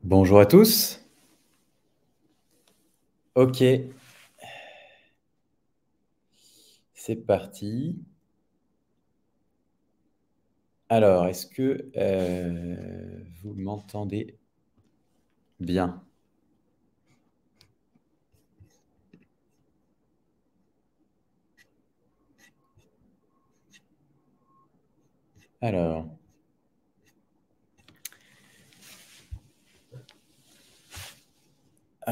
Bonjour à tous. Ok, c'est parti. Alors, est-ce que vous m'entendez bien? Alors,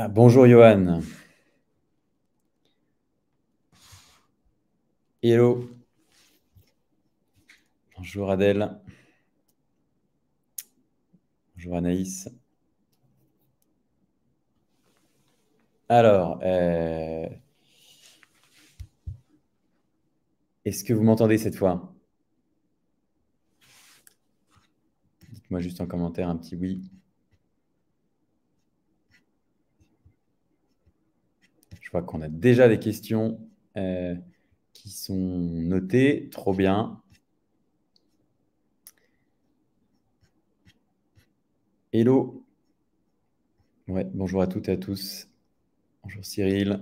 bonjour Johan. Hello. Bonjour Adèle. Bonjour Anaïs. Alors, est-ce que vous m'entendez cette fois? Dites-moi juste en commentaire un petit oui. Je vois qu'on a déjà des questions qui sont notées. Trop bien. Hello. Ouais, bonjour à toutes et à tous. Bonjour Cyril.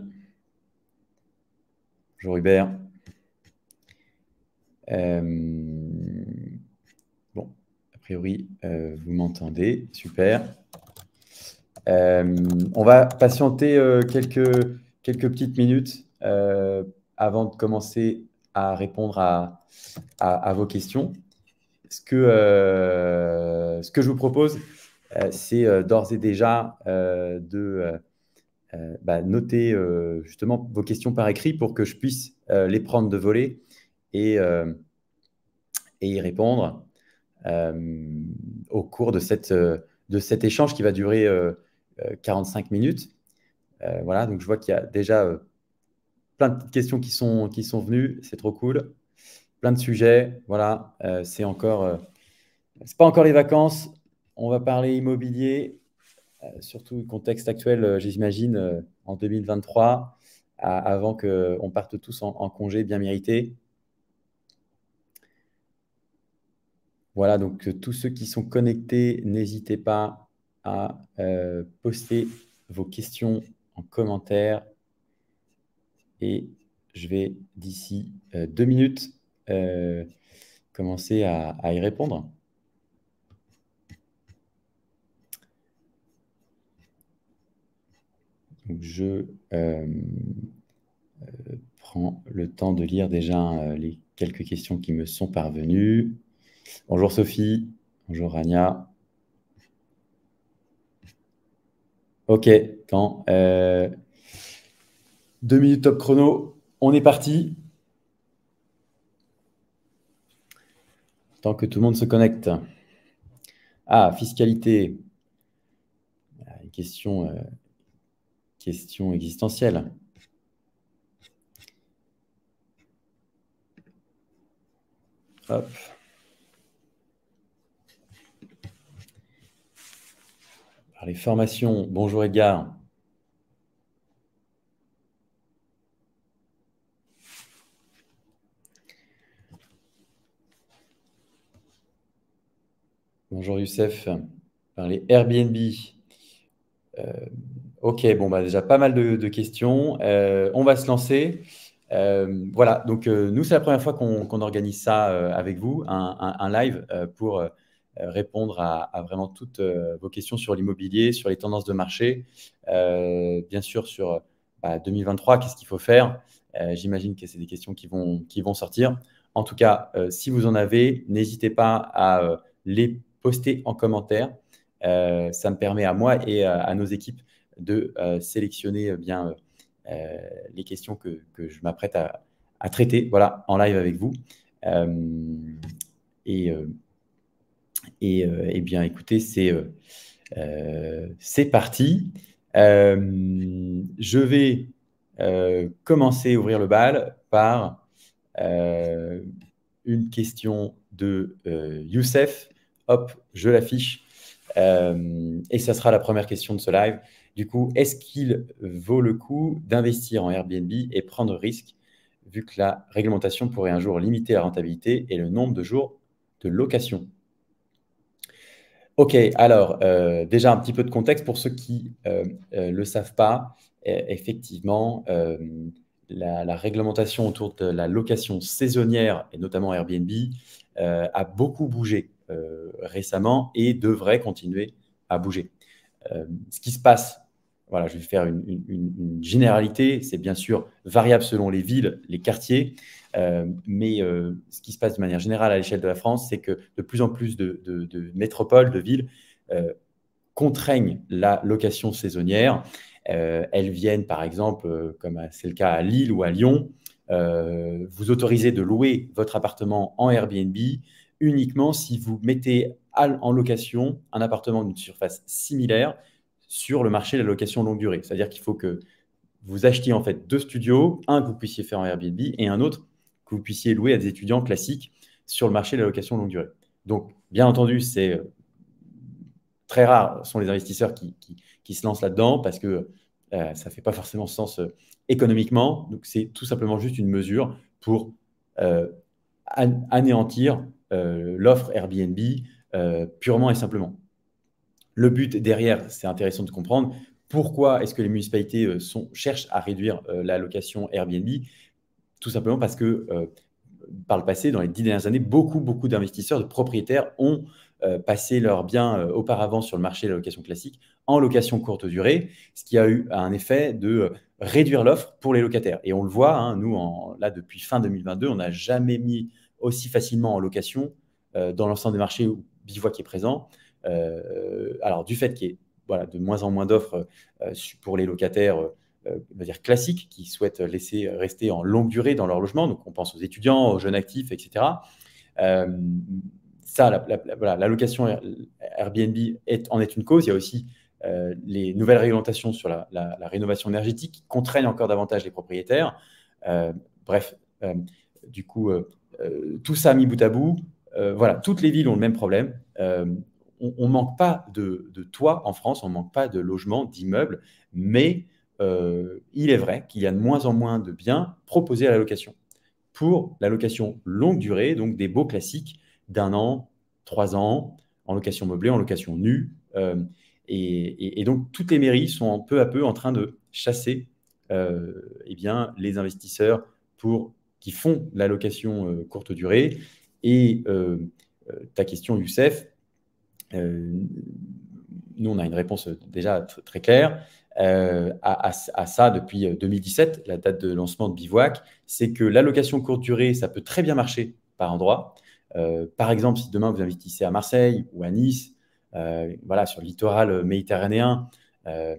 Bonjour Hubert. Bon, a priori, vous m'entendez. Super. On va patienter quelques petites minutes avant de commencer à répondre à vos questions. Ce que je vous propose, c'est d'ores et déjà de noter justement vos questions par écrit pour que je puisse les prendre de volet et y répondre au cours de cet échange qui va durer 45 minutes. Voilà, donc je vois qu'il y a déjà plein de petites questions qui sont venues. C'est trop cool. Plein de sujets. Voilà, c'est pas encore les vacances. On va parler immobilier, surtout le contexte actuel, j'imagine, en 2023, avant qu'on parte tous en congé bien mérité. Voilà, donc tous ceux qui sont connectés, n'hésitez pas à poster vos questions en commentaire et je vais d'ici 2 minutes commencer à y répondre. Donc, je prends le temps de lire déjà les quelques questions qui me sont parvenues. Bonjour Sophie, bonjour Rania. Ok, attends. 2 minutes top chrono, on est parti. Tant que tout le monde se connecte. Ah, fiscalité. Une question existentielle. Hop. Par les formations. Bonjour Edgar. Bonjour Youssef. Par les Airbnb. Ok, bon, bah, déjà pas mal de questions. On va se lancer. Voilà, donc nous, c'est la première fois qu'on organise ça avec vous, un live pour répondre à vraiment toutes vos questions sur l'immobilier, sur les tendances de marché, bien sûr sur 2023, qu'est-ce qu'il faut faire. J'imagine que c'est des questions qui vont sortir. En tout cas, si vous en avez, n'hésitez pas à les poster en commentaire. Ça me permet à moi et à nos équipes de sélectionner bien les questions que je m'apprête à traiter voilà, en live avec vous. Et bien, écoutez, c'est parti. Je vais commencer à ouvrir le bal par une question de Youssef. Hop, je l'affiche. Et ça sera la première question de ce live. Du coup, est-ce qu'il vaut le coup d'investir en Airbnb et prendre risque, vu que la réglementation pourrait un jour limiter la rentabilité et le nombre de jours de location? Ok, alors déjà un petit peu de contexte pour ceux qui ne le savent pas. Effectivement, la réglementation autour de la location saisonnière, et notamment Airbnb, a beaucoup bougé récemment et devrait continuer à bouger. Ce qui se passe, voilà, je vais faire une généralité, c'est bien sûr variable selon les villes, les quartiers, mais ce qui se passe de manière générale à l'échelle de la France, c'est que de plus en plus de métropoles, de villes, euh, contraignent la location saisonnière. Elles viennent, par exemple, comme c'est le cas à Lille ou à Lyon, vous autoriser de louer votre appartement en Airbnb uniquement si vous mettez en location un appartement d'une surface similaire sur le marché de la location longue durée. C'est-à-dire qu'il faut que vous achetiez en fait deux studios, un que vous puissiez faire en Airbnb et un autre que vous puissiez louer à des étudiants classiques sur le marché de la location longue durée. Donc, bien entendu, c'est très rare sont les investisseurs qui se lancent là-dedans parce que ça ne fait pas forcément sens économiquement. Donc, c'est tout simplement juste une mesure pour euh, anéantir l'offre Airbnb purement et simplement. Le but derrière, c'est intéressant de comprendre pourquoi est-ce que les municipalités cherchent à réduire la location Airbnb. Tout simplement parce que par le passé, dans les 10 dernières années, beaucoup d'investisseurs, de propriétaires ont passé leurs biens auparavant sur le marché de la location classique en location courte durée, ce qui a eu un effet de réduire l'offre pour les locataires. Et on le voit, hein, nous, là, depuis fin 2022, on n'a jamais mis aussi facilement en location dans l'ensemble des marchés où Bivouac est présent. Alors, du fait qu'il y ait voilà, de moins en moins d'offres pour les locataires on va dire classiques qui souhaitent laisser rester en longue durée dans leur logement. Donc, on pense aux étudiants, aux jeunes actifs, etc. Euh, Ça, voilà, la location Airbnb en est une cause. Il y a aussi les nouvelles réglementations sur la rénovation énergétique qui contraignent encore davantage les propriétaires. Euh, bref, du coup, tout ça mis bout à bout, voilà, toutes les villes ont le même problème. On ne manque pas de toits en France, on ne manque pas de logements, d'immeubles, mais il est vrai qu'il y a de moins en moins de biens proposés à la location. Pour la location longue durée, donc des baux classiques d'un an, 3 ans, en location meublée, en location nue. Et donc, toutes les mairies sont peu à peu en train de chasser eh bien, les investisseurs qui font la location courte durée. Et ta question, Youssef, euh, nous, on a une réponse déjà très claire à ça depuis 2017, la date de lancement de Bivouac. C'est que l'allocation courte durée, ça peut très bien marcher par endroit. Par exemple, si demain vous investissez à Marseille ou à Nice, voilà, sur le littoral méditerranéen, euh,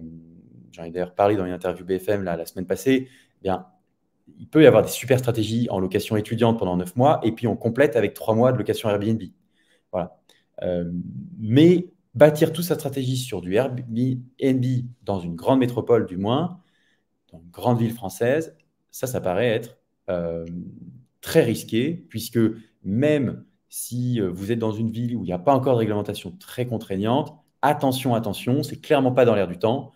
j'en ai d'ailleurs parlé dans une interview BFM la semaine passée, eh bien, il peut y avoir des super stratégies en location étudiante pendant 9 mois et puis on complète avec 3 mois de location Airbnb. Voilà. Euh, mais bâtir toute sa stratégie sur du Airbnb dans une grande métropole, du moins, dans une grande ville française, ça paraît être euh, très risqué, puisque même si vous êtes dans une ville où il n'y a pas encore de réglementation très contraignante, attention, c'est clairement pas dans l'air du temps.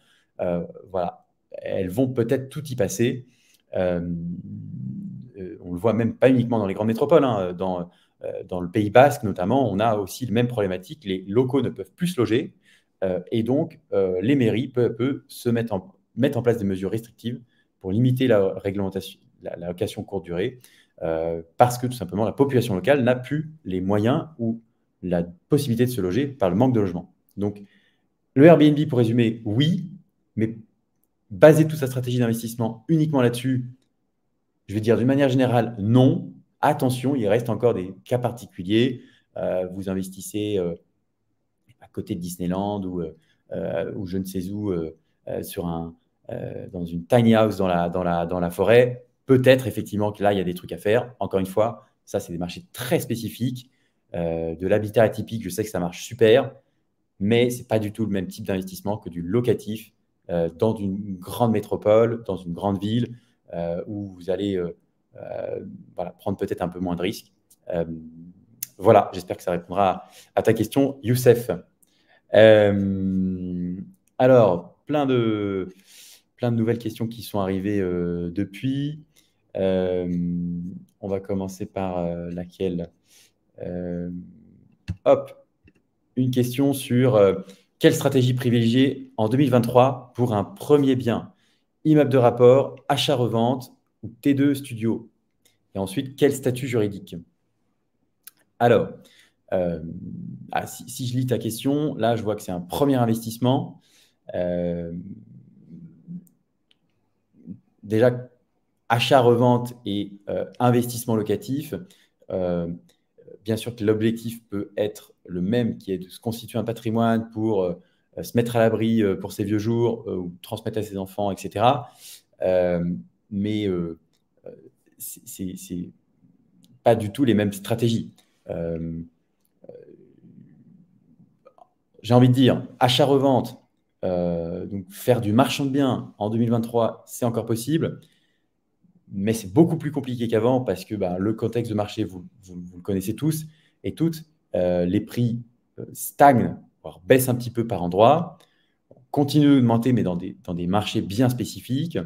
Voilà, elles vont peut-être tout y passer. Euh, on le voit même pas uniquement dans les grandes métropoles, hein, dans le Pays Basque notamment, on a aussi la même problématique. Les locaux ne peuvent plus se loger et donc les mairies, peu à peu, mettent en place des mesures restrictives pour limiter la réglementation, la location courte durée, parce que tout simplement la population locale n'a plus les moyens ou la possibilité de se loger par le manque de logement. Donc le Airbnb, pour résumer, oui, mais baser toute sa stratégie d'investissement uniquement là-dessus, je vais dire d'une manière générale, non. Attention, il reste encore des cas particuliers. Vous investissez à côté de Disneyland ou je ne sais où dans une tiny house dans la forêt. Peut-être effectivement que là, il y a des trucs à faire. Encore une fois, ça, c'est des marchés très spécifiques. De l'habitat atypique, je sais que ça marche super, mais ce n'est pas du tout le même type d'investissement que du locatif dans une grande métropole, dans une grande ville, où vous allez voilà, prendre peut-être un peu moins de risques. Euh, voilà, j'espère que ça répondra à ta question, Youssef. Euh, alors, plein de nouvelles questions qui sont arrivées depuis. Euh, on va commencer par laquelle? Euh, Hop, une question sur quelle stratégie privilégier en 2023 pour un premier bien? Immeuble de rapport, achat-revente ou T2 studio? Et ensuite, quel statut juridique? Alors, si je lis ta question, là, je vois que c'est un premier investissement. Déjà, achat-revente et investissement locatif. Bien sûr que l'objectif peut être le même, qui est de se constituer un patrimoine pour se mettre à l'abri pour ses vieux jours ou transmettre à ses enfants, etc. Mais c'est pas du tout les mêmes stratégies. J'ai envie de dire, achat-revente, donc faire du marchand de biens en 2023, c'est encore possible, mais c'est beaucoup plus compliqué qu'avant parce que le contexte de marché, vous le connaissez tous et toutes, les prix stagnent, voire baissent un petit peu par endroits, continuent d'augmenter, mais dans des marchés bien spécifiques.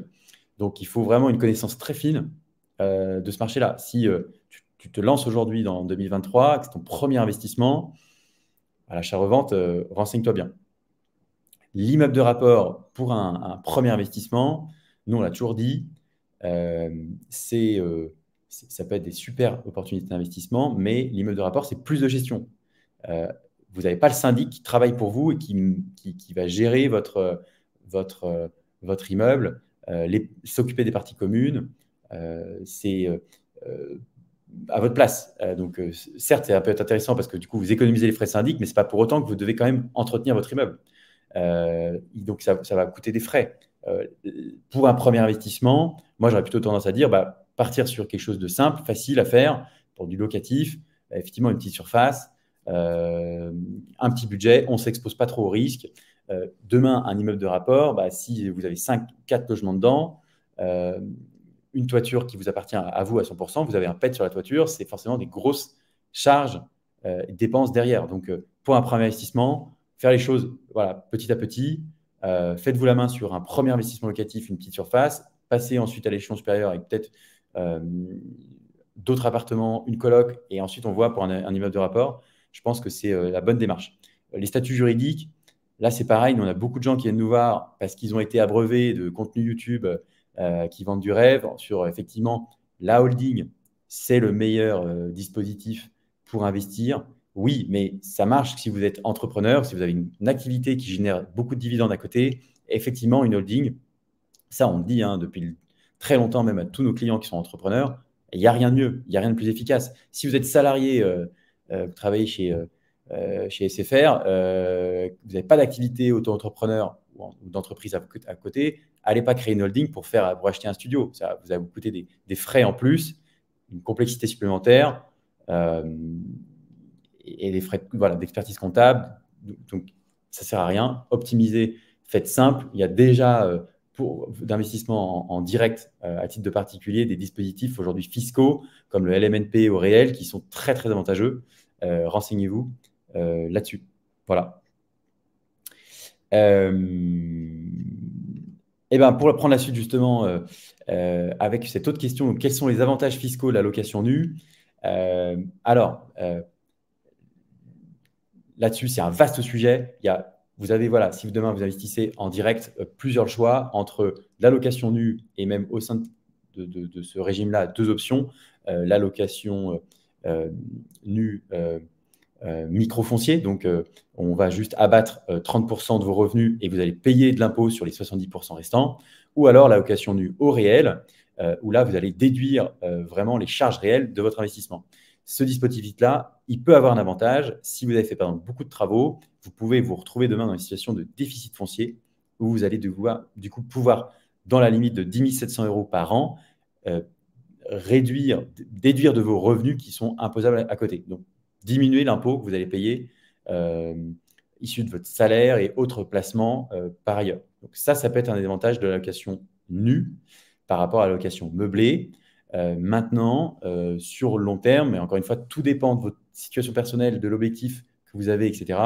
Donc, il faut vraiment une connaissance très fine de ce marché-là. Si tu te lances aujourd'hui dans 2023, que c'est ton premier investissement, à l'achat-revente, renseigne-toi bien. L'immeuble de rapport pour un premier investissement, nous, on l'a toujours dit, ça peut être des super opportunités d'investissement, mais l'immeuble de rapport, c'est plus de gestion. Vous n'avez pas le syndic qui travaille pour vous et qui va gérer votre immeuble, s'occuper des parties communes. C'est à votre place. Donc, certes, ça peut être intéressant parce que du coup, vous économisez les frais syndic, mais ce n'est pas pour autant que vous devez quand même entretenir votre immeuble. Donc, ça va coûter des frais. Pour un premier investissement, moi, j'aurais plutôt tendance à dire partir sur quelque chose de simple, facile à faire pour du locatif, effectivement une petite surface, un petit budget, on ne s'expose pas trop au risque. Demain, un immeuble de rapport, si vous avez 4 logements dedans, une toiture qui vous appartient à vous à 100%, vous avez un PET sur la toiture, c'est forcément des grosses charges et dépenses derrière. Donc, pour un premier investissement, faire les choses petit à petit. Faites-vous la main sur un premier investissement locatif, une petite surface. Passez ensuite à l'échelon supérieur avec peut-être d'autres appartements, une coloc, et ensuite on voit pour un immeuble de rapport. Je pense que c'est la bonne démarche. Les statuts juridiques, là c'est pareil, on a beaucoup de gens qui viennent nous voir parce qu'ils ont été abreuvés de contenu YouTube qui vendent du rêve sur effectivement la holding, c'est le meilleur dispositif pour investir. Oui, mais ça marche si vous êtes entrepreneur, si vous avez une activité qui génère beaucoup de dividendes à côté. Effectivement, une holding, ça on le dit depuis très longtemps, même à tous nos clients qui sont entrepreneurs, il n'y a rien de mieux, il n'y a rien de plus efficace. Si vous êtes salarié, vous travaillez chez SFR, vous n'avez pas d'activité auto-entrepreneur ou d'entreprise à côté, allez pas créer une holding pour acheter un studio. Ça vous vous coûter des frais en plus, une complexité supplémentaire et des frais d'expertise comptable. Donc, ça ne sert à rien. Optimisez, faites simple. Il y a déjà d'investissement en direct à titre de particulier des dispositifs aujourd'hui fiscaux comme le LMNP au réel qui sont très, très avantageux. Renseignez-vous là-dessus. Voilà. Et pour prendre la suite justement avec cette autre question, donc, quels sont les avantages fiscaux de la location nue? Là-dessus, c'est un vaste sujet. Vous avez, si demain vous investissez en direct, plusieurs choix entre la location nue et même au sein de ce régime-là, 2 options. La location nue micro-foncier, donc on va juste abattre 30% de vos revenus et vous allez payer de l'impôt sur les 70% restants. Ou alors la location nue au réel, où là, vous allez déduire vraiment les charges réelles de votre investissement. Ce dispositif-là, il peut avoir un avantage. Si vous avez fait par exemple beaucoup de travaux, vous pouvez vous retrouver demain dans une situation de déficit foncier où vous allez devoir, du coup, pouvoir, dans la limite de 10 700 € par an, déduire de vos revenus qui sont imposables à côté. Donc, diminuer l'impôt que vous allez payer issu de votre salaire et autres placements par ailleurs. Donc, ça peut être un des avantages de la location nue par rapport à la location meublée. Maintenant, sur le long terme, mais encore une fois, tout dépend de votre situation personnelle, de l'objectif que vous avez, etc.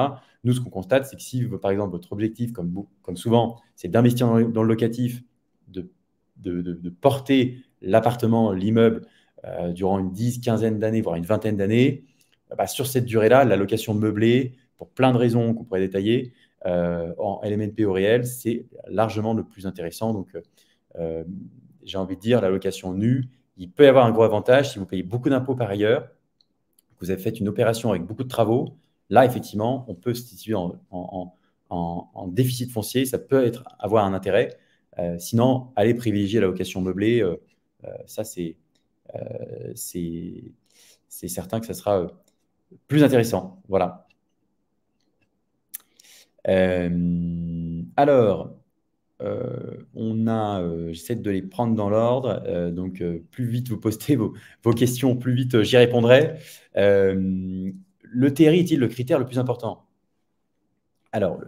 Nous, ce qu'on constate, c'est que si, par exemple, votre objectif, comme souvent, c'est d'investir dans le locatif, de porter l'appartement, l'immeuble, durant une quinzaine d'années, voire une vingtaine d'années, sur cette durée-là, la location meublée pour plein de raisons qu'on pourrait détailler, en LMNP au réel, c'est largement le plus intéressant. Donc, j'ai envie de dire, la location nue, il peut y avoir un gros avantage si vous payez beaucoup d'impôts par ailleurs, que vous avez fait une opération avec beaucoup de travaux. Là, effectivement, on peut se situer en déficit foncier. Ça peut avoir un intérêt. Sinon, allez privilégier la location meublée. Ça, c'est certain que ça sera plus intéressant. Voilà. Alors, j'essaie de les prendre dans l'ordre. Donc, plus vite vous postez vos questions, plus vite j'y répondrai. Le TRI est-il le critère le plus important? Alors,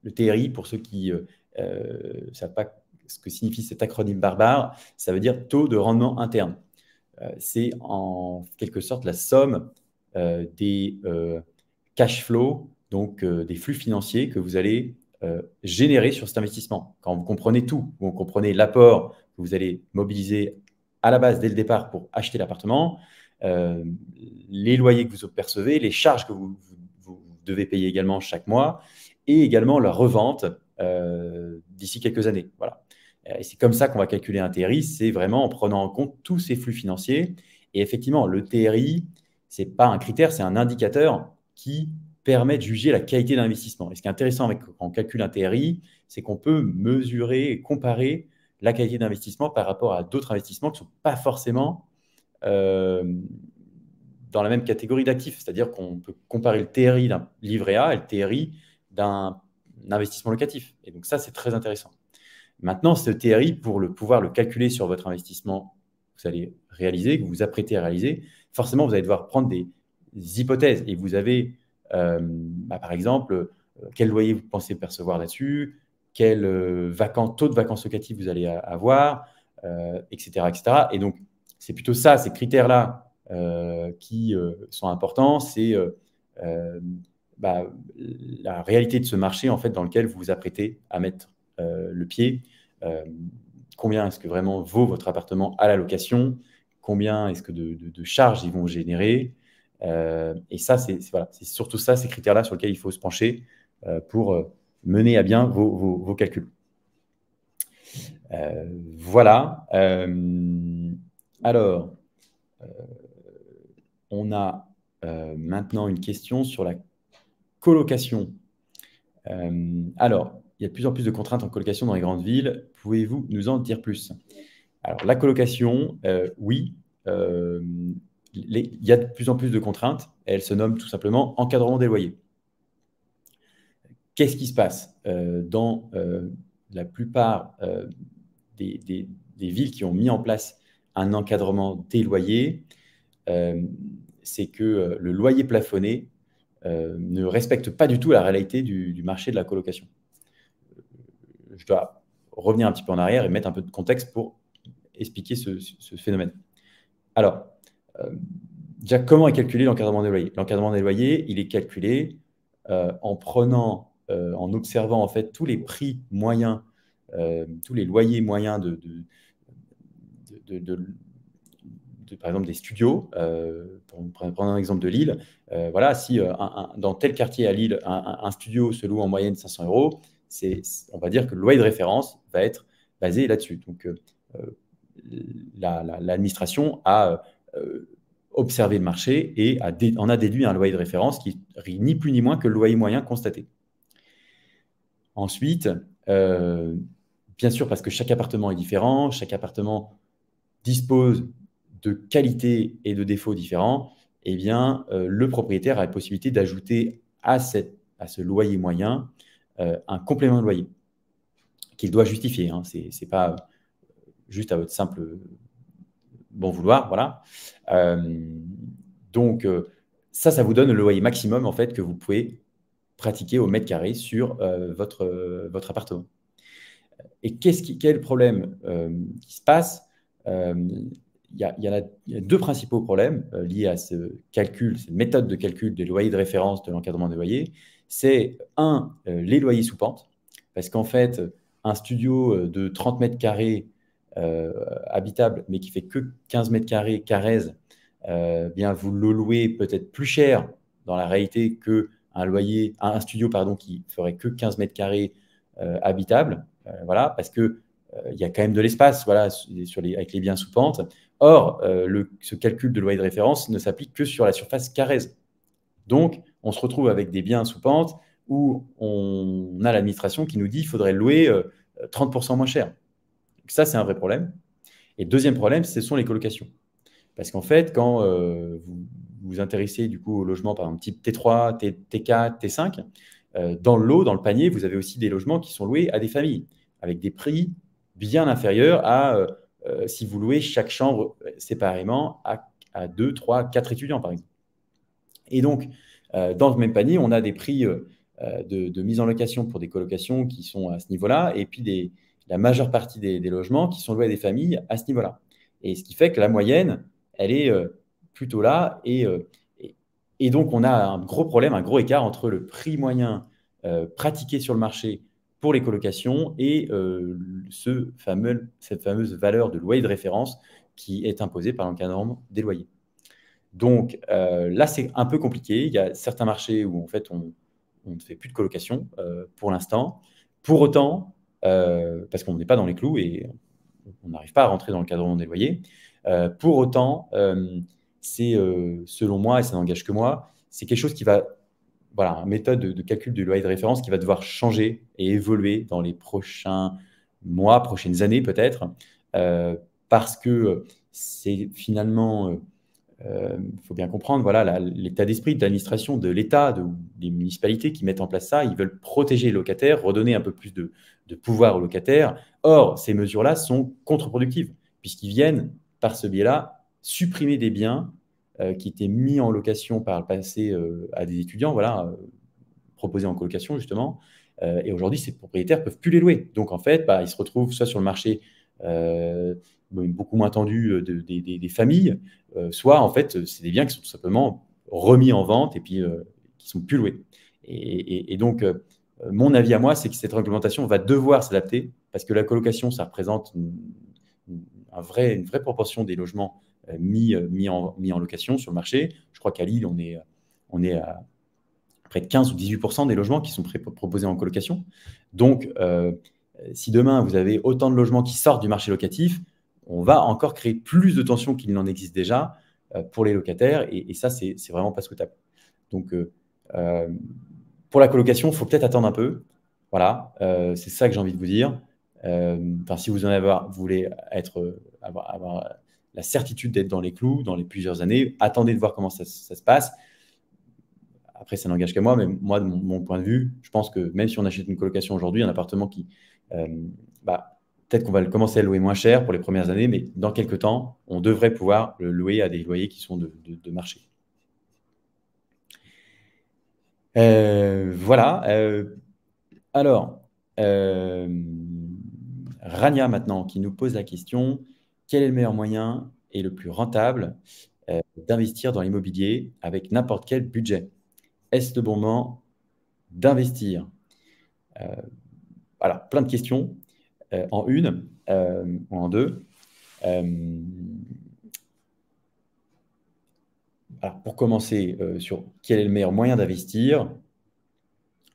le TRI, pour ceux qui ne savent pas ce que signifie cet acronyme barbare, ça veut dire taux de rendement interne. C'est en quelque sorte la somme des cash flow, donc des flux financiers que vous allez générer sur cet investissement. Quand vous comprenez tout, vous comprenez l'apport que vous allez mobiliser à la base dès le départ pour acheter l'appartement, les loyers que vous percevez, les charges que vous devez payer également chaque mois, et également la revente d'ici quelques années. Voilà. Et c'est comme ça qu'on va calculer un TRI, c'est vraiment en prenant en compte tous ces flux financiers. Et effectivement, le TRI, ce n'est pas un critère, c'est un indicateur qui permet de juger la qualité d'investissement. Et ce qui est intéressant quand on calcule un TRI, c'est qu'on peut mesurer et comparer la qualité d'investissement par rapport à d'autres investissements qui ne sont pas forcément dans la même catégorie d'actifs. C'est-à-dire qu'on peut comparer le TRI d'un livret A et le TRI d'un investissement locatif. Et donc ça, c'est très intéressant. Maintenant, ce TRI, pour pouvoir le calculer sur votre investissement que vous allez réaliser, que vous vous apprêtez à réaliser, forcément, vous allez devoir prendre des hypothèses. Et vous avez, par exemple, quel loyer vous pensez percevoir là-dessus, quel taux de vacances locatives vous allez avoir, etc., etc. Et donc, c'est plutôt ça, ces critères-là qui sont importants. C'est la réalité de ce marché en fait, dans lequel vous vous apprêtez à mettre le pied. Combien est-ce que vraiment vaut votre appartement à la location? Combien est-ce que de charges ils vont générer? Et ça, c'est surtout ça, ces critères-là sur lesquels il faut se pencher pour mener à bien vos calculs. Voilà. Alors, on a maintenant une question sur la colocation. Alors, il y a de plus en plus de contraintes en colocation dans les grandes villes. Pouvez-vous nous en dire plus? Alors, la colocation, oui. Il y a de plus en plus de contraintes. Elle se nomme tout simplement encadrement des loyers. Qu'est-ce qui se passe dans la plupart des villes qui ont mis en place un encadrement des loyers? C'est que le loyer plafonné ne respecte pas du tout la réalité du marché de la colocation. Je dois revenir un petit peu en arrière et mettre un peu de contexte pour expliquer ce phénomène. Alors, déjà, comment est calculé l'encadrement des loyers? L'encadrement des loyers, il est calculé en observant en fait tous les prix moyens, tous les loyers moyens par exemple des studios, pour prendre un exemple de Lille. Voilà, si dans tel quartier à Lille, un studio se loue en moyenne 500 €, on va dire que le loyer de référence va être basé là-dessus. Donc, l'administration a observé le marché et en a déduit un loyer de référence qui est ni plus ni moins que le loyer moyen constaté. Ensuite, bien sûr, parce que chaque appartement est différent, chaque appartement dispose de qualités et de défauts différents, eh bien, le propriétaire a la possibilité d'ajouter à ce loyer moyen un complément de loyer qu'il doit justifier. Hein. Ce n'est pas juste à votre simple bon vouloir. Voilà. Donc, ça vous donne le loyer maximum en fait, que vous pouvez pratiquer au mètre carré sur votre appartement. Et quel est le problème qui se passe? Il y a deux principaux problèmes liés à ce calcul, cette méthode de calcul des loyers de référence de l'encadrement des loyers. C'est les loyers sous pente, parce qu'en fait, un studio de 30 mètres carrés habitable, mais qui fait que 15 mètres carrés Carrez, bien vous le louez peut-être plus cher dans la réalité que un loyer, un studio pardon, qui ferait que 15 mètres carrés habitables, voilà, parce que il y a quand même de l'espace voilà, avec les biens sous pente. Or, ce calcul de loyer de référence ne s'applique que sur la surface carrée. Donc, on se retrouve avec des biens sous pente où on a l'administration qui nous dit qu'il faudrait louer 30% moins cher. Donc ça, c'est un vrai problème. Et deuxième problème, ce sont les colocations. Parce qu'en fait, quand vous vous intéressez du coup au logement, par exemple, type T3, T4, T5, dans le lot, dans le panier, vous avez aussi des logements qui sont loués à des familles, avec des prix bien inférieurs à si vous louez chaque chambre séparément à 2, 3, 4 étudiants, par exemple. Et donc, dans le même panier, on a des prix de mise en location pour des colocations qui sont à ce niveau-là, et puis la majeure partie des logements qui sont loués à des familles à ce niveau-là. Et ce qui fait que la moyenne, elle est plutôt là. Et donc, on a un gros problème, un gros écart entre le prix moyen pratiqué sur le marché pour les colocations et cette fameuse valeur de loyer de référence qui est imposée par l'encadrement des loyers. Donc là, c'est un peu compliqué. Il y a certains marchés où en fait, on ne fait plus de colocation pour l'instant. Pour autant, parce qu'on n'est pas dans les clous et on n'arrive pas à rentrer dans le cadre des loyers, pour autant, c'est selon moi, et ça n'engage que moi, c'est quelque chose qui va, voilà, une méthode de calcul du loyer de référence qui va devoir changer et évoluer dans les prochains mois, prochaines années peut-être, parce que c'est finalement il faut bien comprendre voilà, l'état d'esprit de l'administration, de l'État, des municipalités qui mettent en place ça. Ils veulent protéger les locataires, redonner un peu plus de pouvoir aux locataires. Or, ces mesures-là sont contre-productives, puisqu'ils viennent, par ce biais-là, supprimer des biens qui étaient mis en location par le passé à des étudiants, voilà, proposés en colocation, justement. Et aujourd'hui, ces propriétaires ne peuvent plus les louer. Donc, en fait, ils se retrouvent soit sur le marché beaucoup moins tendu des familles, soit en fait, c'est des biens qui sont tout simplement remis en vente et puis qui sont plus loués. Et donc, mon avis à moi, c'est que cette réglementation va devoir s'adapter parce que la colocation, ça représente une vraie proportion des logements mis en location sur le marché. Je crois qu'à Lille, on est à près de 15 ou 18% des logements qui sont proposés en colocation. Donc, si demain, vous avez autant de logements qui sortent du marché locatif, on va encore créer plus de tensions qu'il n'en existe déjà pour les locataires. Et ça, c'est vraiment pas souhaitable. Donc, pour la colocation, il faut peut-être attendre un peu. Voilà, c'est ça que j'ai envie de vous dire. Si vous voulez avoir la certitude d'être dans les clous dans les plusieurs années, attendez de voir comment ça se passe. Après, ça n'engage qu'à moi, mais moi, de mon point de vue, je pense que même si on achète une colocation aujourd'hui, un appartement qui, peut-être qu'on va commencer à le louer moins cher pour les premières années, mais dans quelques temps, on devrait pouvoir le louer à des loyers qui sont de marché. Voilà. Alors, Rania maintenant qui nous pose la question, quel est le meilleur moyen et le plus rentable d'investir dans l'immobilier avec n'importe quel budget? Est-ce le bon moment d'investir? Voilà, plein de questions en une ou en deux. Alors, pour commencer sur quel est le meilleur moyen d'investir,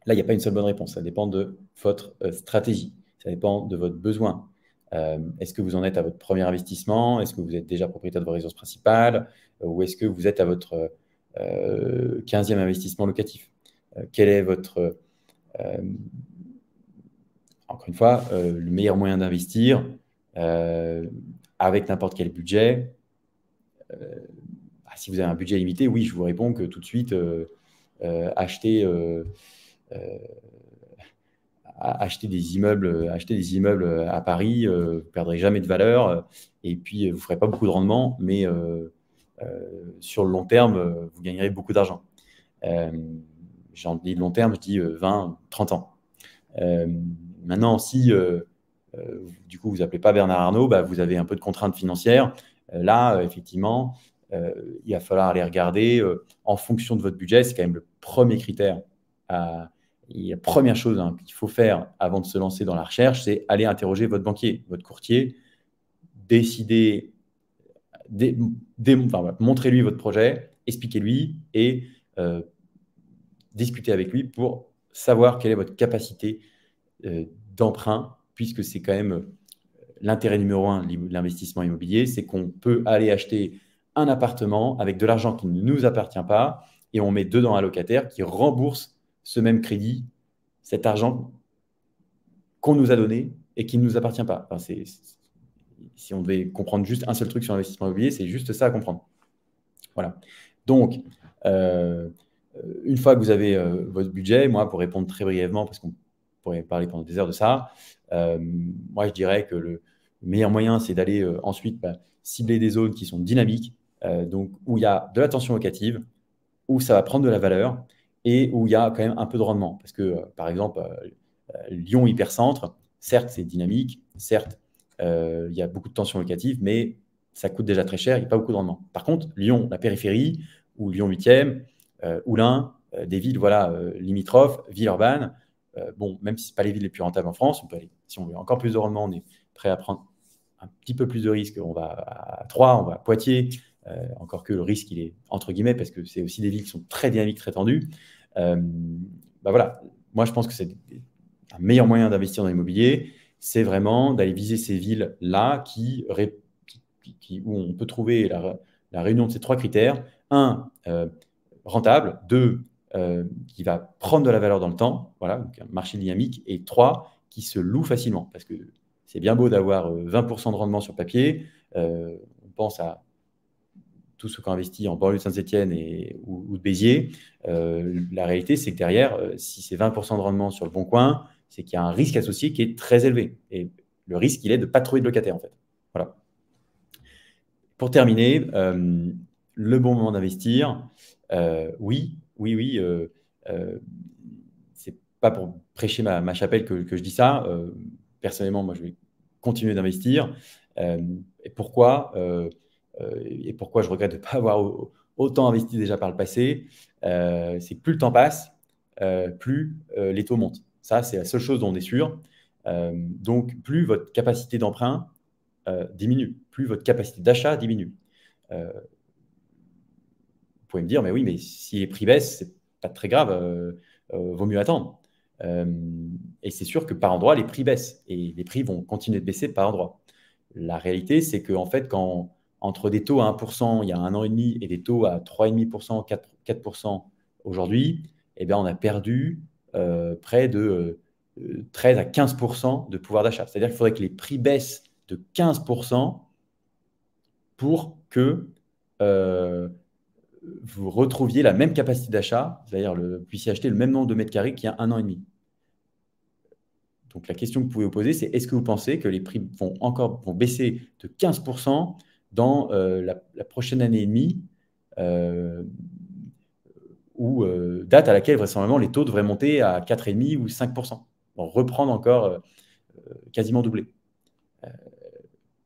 là, il n'y a pas une seule bonne réponse. Ça dépend de votre stratégie. Ça dépend de votre besoin. Est-ce que vous en êtes à votre premier investissement? Est-ce que vous êtes déjà propriétaire de vos résidences principales? Ou est-ce que vous êtes à votre 15e investissement locatif? Quel est votre... encore une fois, le meilleur moyen d'investir avec n'importe quel budget? Si vous avez un budget limité, oui, je vous réponds que tout de suite, acheter des immeubles à Paris, vous ne perdrez jamais de valeur et puis vous ne ferez pas beaucoup de rendement, mais sur le long terme, vous gagnerez beaucoup d'argent. J'en dis long terme, je dis 20, 30 ans. Maintenant, si du coup vous n'appelez pas Bernard Arnault, vous avez un peu de contraintes financières. Là, effectivement, il va falloir aller regarder en fonction de votre budget. C'est quand même le premier critère. La première chose qu'il faut faire avant de se lancer dans la recherche, c'est aller interroger votre banquier, votre courtier, décider, montrez-lui votre projet, expliquez-lui et discuter avec lui pour savoir quelle est votre capacité d'emprunt, puisque c'est quand même l'intérêt numéro un de l'investissement immobilier, c'est qu'on peut aller acheter un appartement avec de l'argent qui ne nous appartient pas et on met dedans un locataire qui rembourse ce même crédit, cet argent qu'on nous a donné et qui ne nous appartient pas. Enfin, si on devait comprendre juste un seul truc sur l'investissement immobilier, c'est juste ça à comprendre. Voilà. Donc, une fois que vous avez votre budget, moi, pour répondre très brièvement, parce qu'on pourrait parler pendant des heures de ça, moi, je dirais que le meilleur moyen, c'est d'aller ensuite cibler des zones qui sont dynamiques, donc où il y a de la tension locative, où ça va prendre de la valeur et où il y a quand même un peu de rendement. Parce que, par exemple, Lyon hypercentre, certes, c'est dynamique, certes, il y a beaucoup de tension locative, mais ça coûte déjà très cher, il n'y a pas beaucoup de rendement. Par contre, Lyon, la périphérie, ou Lyon 8e, Oullins, des villes voilà, limitrophes, villes urbaines, bon, même si ce n'est pas les villes les plus rentables en France, on peut aller, si on veut encore plus de rendement, on est prêt à prendre un petit peu plus de risques. On va à Troyes, on va à Poitiers, encore que le risque, il est entre guillemets, parce que c'est aussi des villes qui sont très dynamiques, très tendues. Voilà, moi, je pense que c'est un meilleur moyen d'investir dans l'immobilier, c'est vraiment d'aller viser ces villes-là où on peut trouver la réunion de ces trois critères. Un, rentable. Deux, qui va prendre de la valeur dans le temps, voilà, donc un marché dynamique. Et trois, qui se loue facilement. Parce que c'est bien beau d'avoir 20% de rendement sur papier. On pense à tous ceux qui ont investi en banlieue de Saint-Étienne ou de Béziers. La réalité, c'est que derrière, si c'est 20% de rendement sur le bon coin, c'est qu'il y a un risque associé qui est très élevé. Et le risque, il est de ne pas trouver de locataire, en fait. Voilà. Pour terminer, le bon moment d'investir, oui. C'est pas pour prêcher ma chapelle que je dis ça. Personnellement, moi, je vais continuer d'investir. Et pourquoi je regrette de ne pas avoir autant investi déjà par le passé, c'est que plus le temps passe, plus les taux montent. Ça, c'est la seule chose dont on est sûr. Donc, plus votre capacité d'emprunt diminue, plus votre capacité d'achat diminue. Vous pouvez me dire, mais oui, mais si les prix baissent, c'est pas très grave, vaut mieux attendre. Et c'est sûr que par endroit, les prix baissent et les prix vont continuer de baisser par endroit. La réalité, c'est qu'en fait, quand entre des taux à 1% il y a un an et demi et des taux à 3,5%, 4% aujourd'hui, eh bien, on a perdu près de 13 à 15% de pouvoir d'achat. C'est-à-dire qu'il faudrait que les prix baissent de 15% pour que vous retrouviez la même capacité d'achat, c'est-à-dire vous puissiez acheter le même nombre de mètres carrés qu'il y a un an et demi. Donc la question que vous pouvez vous poser, c'est est-ce que vous pensez que les prix vont baisser de 15% dans la prochaine année et demie, ou date à laquelle vraisemblablement les taux devraient monter à 4,5 ou 5%, donc reprendre encore quasiment doubler.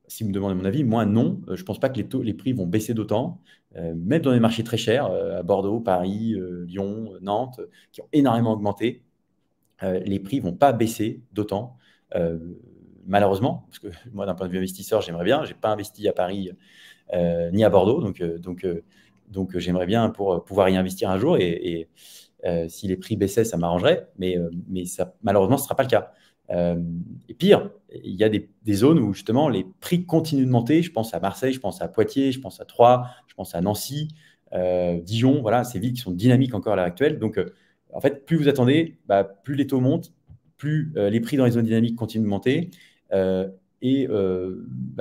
Si vous me demandez mon avis, moi non, je ne pense pas que les prix vont baisser d'autant, même dans des marchés très chers, à Bordeaux, Paris, Lyon, Nantes, qui ont énormément augmenté. Les prix ne vont pas baisser d'autant, malheureusement, parce que moi, d'un point de vue investisseur, j'aimerais bien. Je n'ai pas investi à Paris ni à Bordeaux, donc j'aimerais bien pour pouvoir y investir un jour. Et si les prix baissaient, ça m'arrangerait, mais ça, malheureusement, ce ne sera pas le cas. Et pire, il y a des zones où justement les prix continuent de monter. Je pense à Marseille, je pense à Poitiers, je pense à Troyes, je pense à Nancy, Dijon. Voilà, ces villes qui sont dynamiques encore à l'heure actuelle. Donc, en fait, plus vous attendez, plus les taux montent, plus les prix dans les zones dynamiques continuent de monter.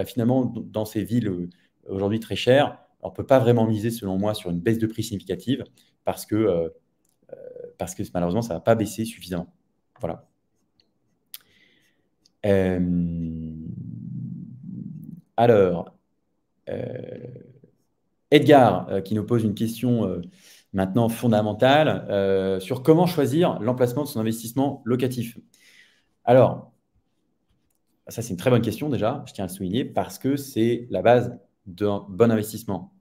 Finalement, dans ces villes aujourd'hui très chères, on ne peut pas vraiment miser, selon moi, sur une baisse de prix significative parce que malheureusement, ça ne va pas baisser suffisamment. Voilà. Alors, Edgar qui nous pose une question maintenant fondamentale sur comment choisir l'emplacement de son investissement locatif. Alors, ça c'est une très bonne question déjà, je tiens à le souligner, parce que c'est la base d'un bon investissement.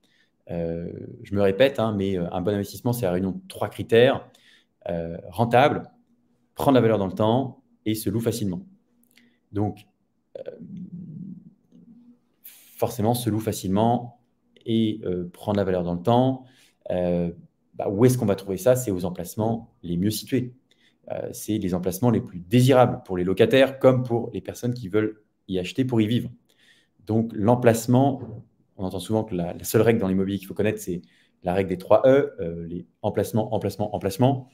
Je me répète, mais un bon investissement, c'est la réunion de trois critères: rentable, prendre la valeur dans le temps et se loue facilement. Donc, forcément, se loue facilement et prendre la valeur dans le temps. où est-ce qu'on va trouver ça? C'est aux emplacements les mieux situés. C'est les emplacements les plus désirables pour les locataires comme pour les personnes qui veulent y acheter pour y vivre. Donc, l'emplacement, on entend souvent que la seule règle dans l'immobilier qu'il faut connaître, c'est la règle des 3 E, les emplacements, emplacements, emplacements.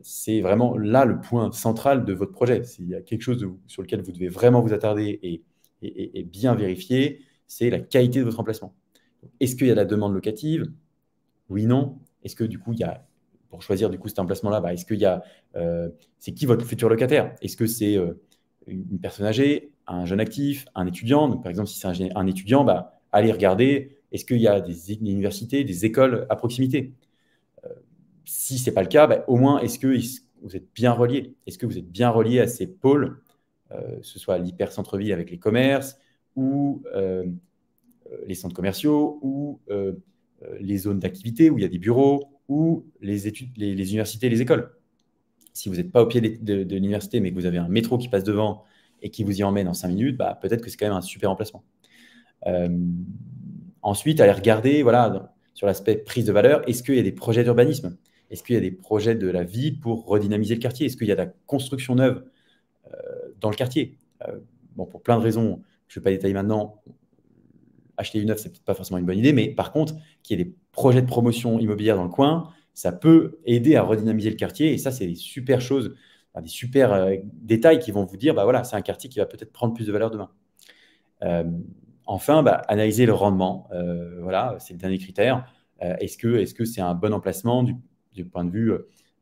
C'est vraiment là le point central de votre projet. S'il y a quelque chose sur lequel vous devez vraiment vous attarder et bien vérifier, c'est la qualité de votre emplacement. Est-ce qu'il y a de la demande locative? Oui, non. Est-ce que du coup, il y a, pour choisir du coup cet emplacement-là, est-ce qu'il y a, c'est qui votre futur locataire? Est-ce que c'est une personne âgée, un jeune actif, un étudiant? Donc, par exemple, si c'est un étudiant, allez regarder, est-ce qu'il y a des universités, des écoles à proximité? Si ce n'est pas le cas, au moins, est-ce que vous êtes bien relié? Est-ce que vous êtes bien relié à ces pôles, que ce soit l'hyper-centre-ville avec les commerces ou les centres commerciaux ou les zones d'activité où il y a des bureaux ou les universités et les écoles? Si vous n'êtes pas au pied de l'université, mais que vous avez un métro qui passe devant et qui vous y emmène en 5 minutes, peut-être que c'est quand même un super emplacement. Ensuite, allez regarder sur l'aspect prise de valeur, est-ce qu'il y a des projets d'urbanisme? Est-ce qu'il y a des projets de la ville pour redynamiser le quartier? Est-ce qu'il y a de la construction neuve dans le quartier? Pour plein de raisons, je ne vais pas détailler maintenant, acheter du neuf, c'est peut-être pas forcément une bonne idée, mais par contre, qu'il y ait des projets de promotion immobilière dans le coin, ça peut aider à redynamiser le quartier. Et ça, c'est des super choses, des super détails qui vont vous dire, c'est un quartier qui va peut-être prendre plus de valeur demain. Enfin, analyser le rendement. C'est le dernier critère. Est-ce que c'est un bon emplacement du point de vue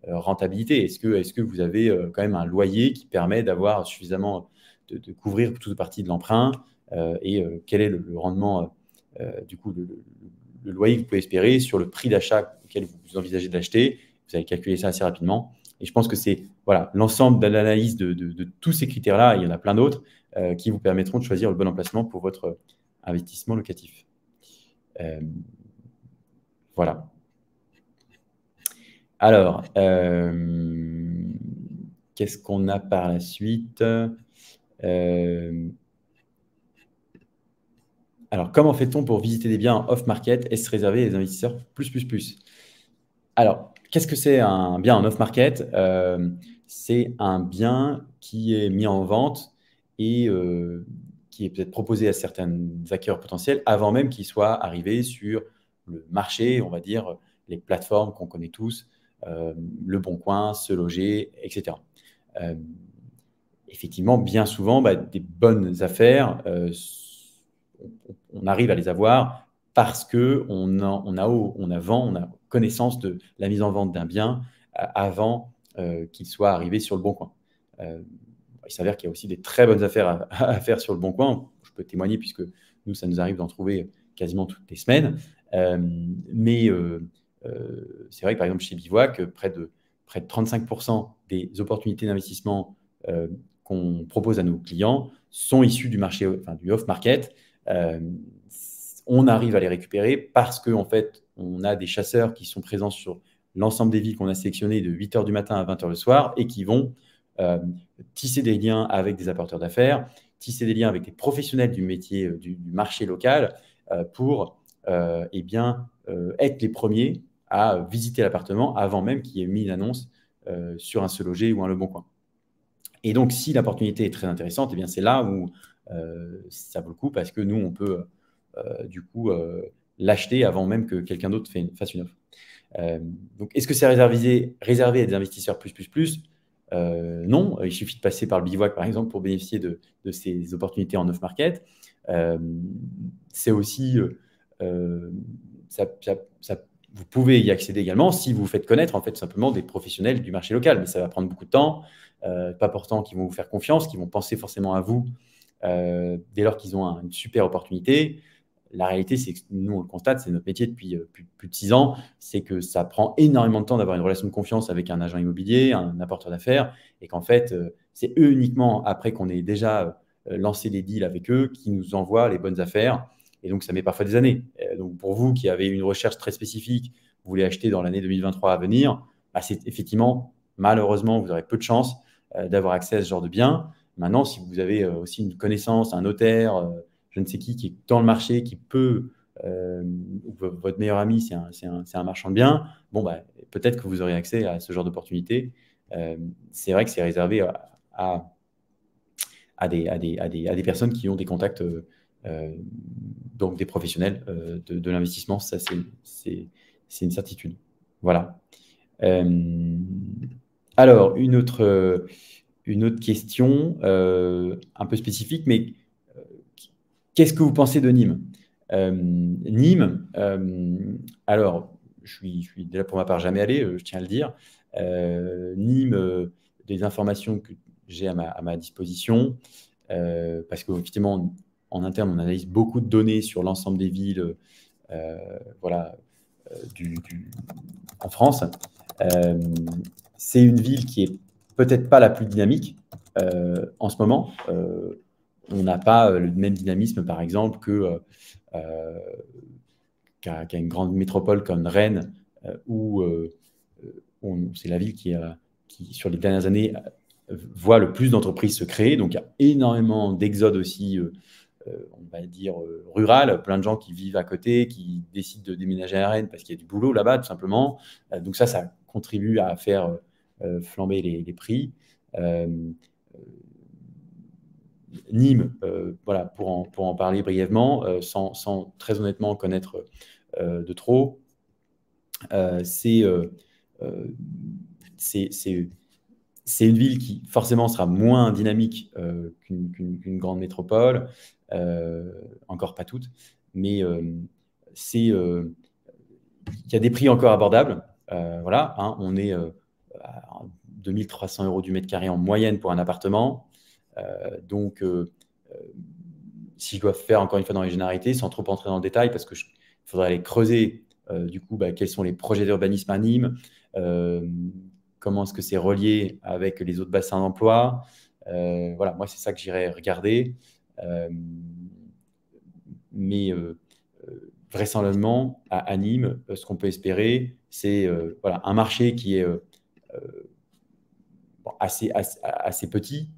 rentabilité? Est-ce que vous avez quand même un loyer qui permet d'avoir suffisamment de couvrir toute partie de l'emprunt et quel est le rendement, du coup, le loyer que vous pouvez espérer sur le prix d'achat auquel vous envisagez d'acheter? Vous allez calculer ça assez rapidement. Et je pense que c'est l'ensemble de l'analyse de tous ces critères-là, il y en a plein d'autres, qui vous permettront de choisir le bon emplacement pour votre investissement locatif. Voilà. Alors, qu'est-ce qu'on a par la suite? Alors, comment fait-on pour visiter des biens off-market? Est-ce réservé aux investisseurs plus? Alors, qu'est-ce que c'est un bien en off-market? C'est un bien qui est mis en vente et qui est peut-être proposé à certains acquéreurs potentiels avant même qu'il soit arrivé sur le marché, on va dire, les plateformes qu'on connaît tous, Le Bon Coin, Se Loger, etc. Effectivement, bien souvent, des bonnes affaires, on arrive à les avoir parce qu'on a connaissance de la mise en vente d'un bien avant qu'il soit arrivé sur Le Bon Coin. Il s'avère qu'il y a aussi des très bonnes affaires à faire sur Le Bon Coin. Je peux témoigner puisque nous, ça nous arrive d'en trouver quasiment toutes les semaines. Mais c'est vrai que, par exemple, chez Bivouac, près de 35% des opportunités d'investissement qu'on propose à nos clients sont issues du marché, du off-market. On arrive à les récupérer parce qu'en fait, on a des chasseurs qui sont présents sur l'ensemble des villes qu'on a sélectionnées de 8h du matin à 20h le soir et qui vont tisser des liens avec des apporteurs d'affaires, tisser des liens avec des professionnels du métier, du marché local pour être les premiers à visiter l'appartement avant même qu'il y ait mis une annonce sur un Se Loger ou un Le Bon Coin. Et donc, si l'opportunité est très intéressante, c'est là où ça vaut le coup parce que nous, on peut l'acheter avant même que quelqu'un d'autre fasse une offre. Donc, est-ce que c'est réservé à des investisseurs plus? Non, il suffit de passer par le Bivouac, par exemple, pour bénéficier de ces opportunités en off-market. C'est aussi, vous pouvez y accéder également si vous faites connaître en fait simplement des professionnels du marché local, mais ça va prendre beaucoup de temps. Pas pourtant qui vont vous faire confiance, qui vont penser forcément à vous dès lors qu'ils ont une super opportunité. La réalité, c'est que nous, on le constate, c'est notre métier depuis plus de 6 ans, c'est que ça prend énormément de temps d'avoir une relation de confiance avec un agent immobilier, un apporteur d'affaires, et qu'en fait, c'est eux uniquement, après qu'on ait déjà lancé des deals avec eux, qui nous envoient les bonnes affaires. Et donc, ça met parfois des années. Donc, pour vous qui avez une recherche très spécifique, vous voulez acheter dans l'année 2023 à venir, c'est effectivement, malheureusement, vous aurez peu de chance d'avoir accès à ce genre de biens. Maintenant, si vous avez aussi une connaissance, un notaire, je ne sais qui est dans le marché, qui peut ou votre meilleur ami, c'est un marchand de biens, bon, bah, peut-être que vous aurez accès à ce genre d'opportunité. C'est vrai que c'est réservé à des personnes qui ont des contacts, donc des professionnels de l'investissement. Ça, c'est une certitude. Voilà. Alors, une autre question un peu spécifique, mais qu'est-ce que vous pensez de Nîmes? Nîmes, alors, je suis déjà pour ma part jamais allé, je tiens à le dire. Nîmes, des informations que j'ai à ma disposition, parce qu'effectivement, en interne, on analyse beaucoup de données sur l'ensemble des villes, voilà, en France. C'est une ville qui est peut-être pas la plus dynamique en ce moment. On n'a pas le même dynamisme, par exemple, qu'à une grande métropole comme Rennes, où c'est la ville qui, sur les dernières années, voit le plus d'entreprises se créer. Donc, il y a énormément d'exode aussi, on va dire, rural. Plein de gens qui vivent à côté, qui décident de déménager à Rennes parce qu'il y a du boulot là-bas, tout simplement. Donc ça contribue à faire flamber les prix. Nîmes, voilà, pour en parler brièvement, sans très honnêtement connaître de trop, c'est une ville qui forcément sera moins dynamique qu'une grande métropole, encore pas toutes, mais il y a des prix encore abordables. Voilà, hein, on est à 2300 € du mètre carré en moyenne pour un appartement. Donc, si je dois faire encore une fois dans les généralités, sans trop entrer dans le détail, parce qu'il faudrait aller creuser du coup quels sont les projets d'urbanisme à Nîmes, comment est-ce que c'est relié avec les autres bassins d'emploi. Voilà, moi, c'est ça que j'irais regarder. Mais vraisemblablement, à Nîmes, ce qu'on peut espérer, c'est voilà, un marché qui est assez petit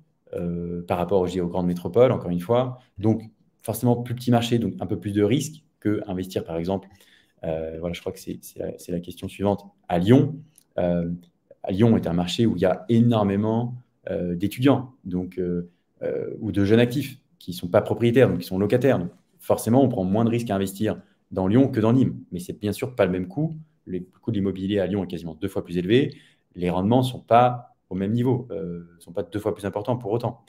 par rapport aux grandes métropoles, encore une fois. Donc, forcément, plus petit marché, donc un peu plus de risques que investir, par exemple. Voilà, je crois que c'est la question suivante. À Lyon est un marché où il y a énormément d'étudiants ou de jeunes actifs qui ne sont pas propriétaires, donc qui sont locataires. Donc, forcément, on prend moins de risques à investir dans Lyon que dans Nîmes. Mais c'est bien sûr pas le même coût. Le coût de l'immobilier à Lyon est quasiment 2 fois plus élevé. Les rendements ne sont pas au même niveau, ne sont pas 2 fois plus importants pour autant,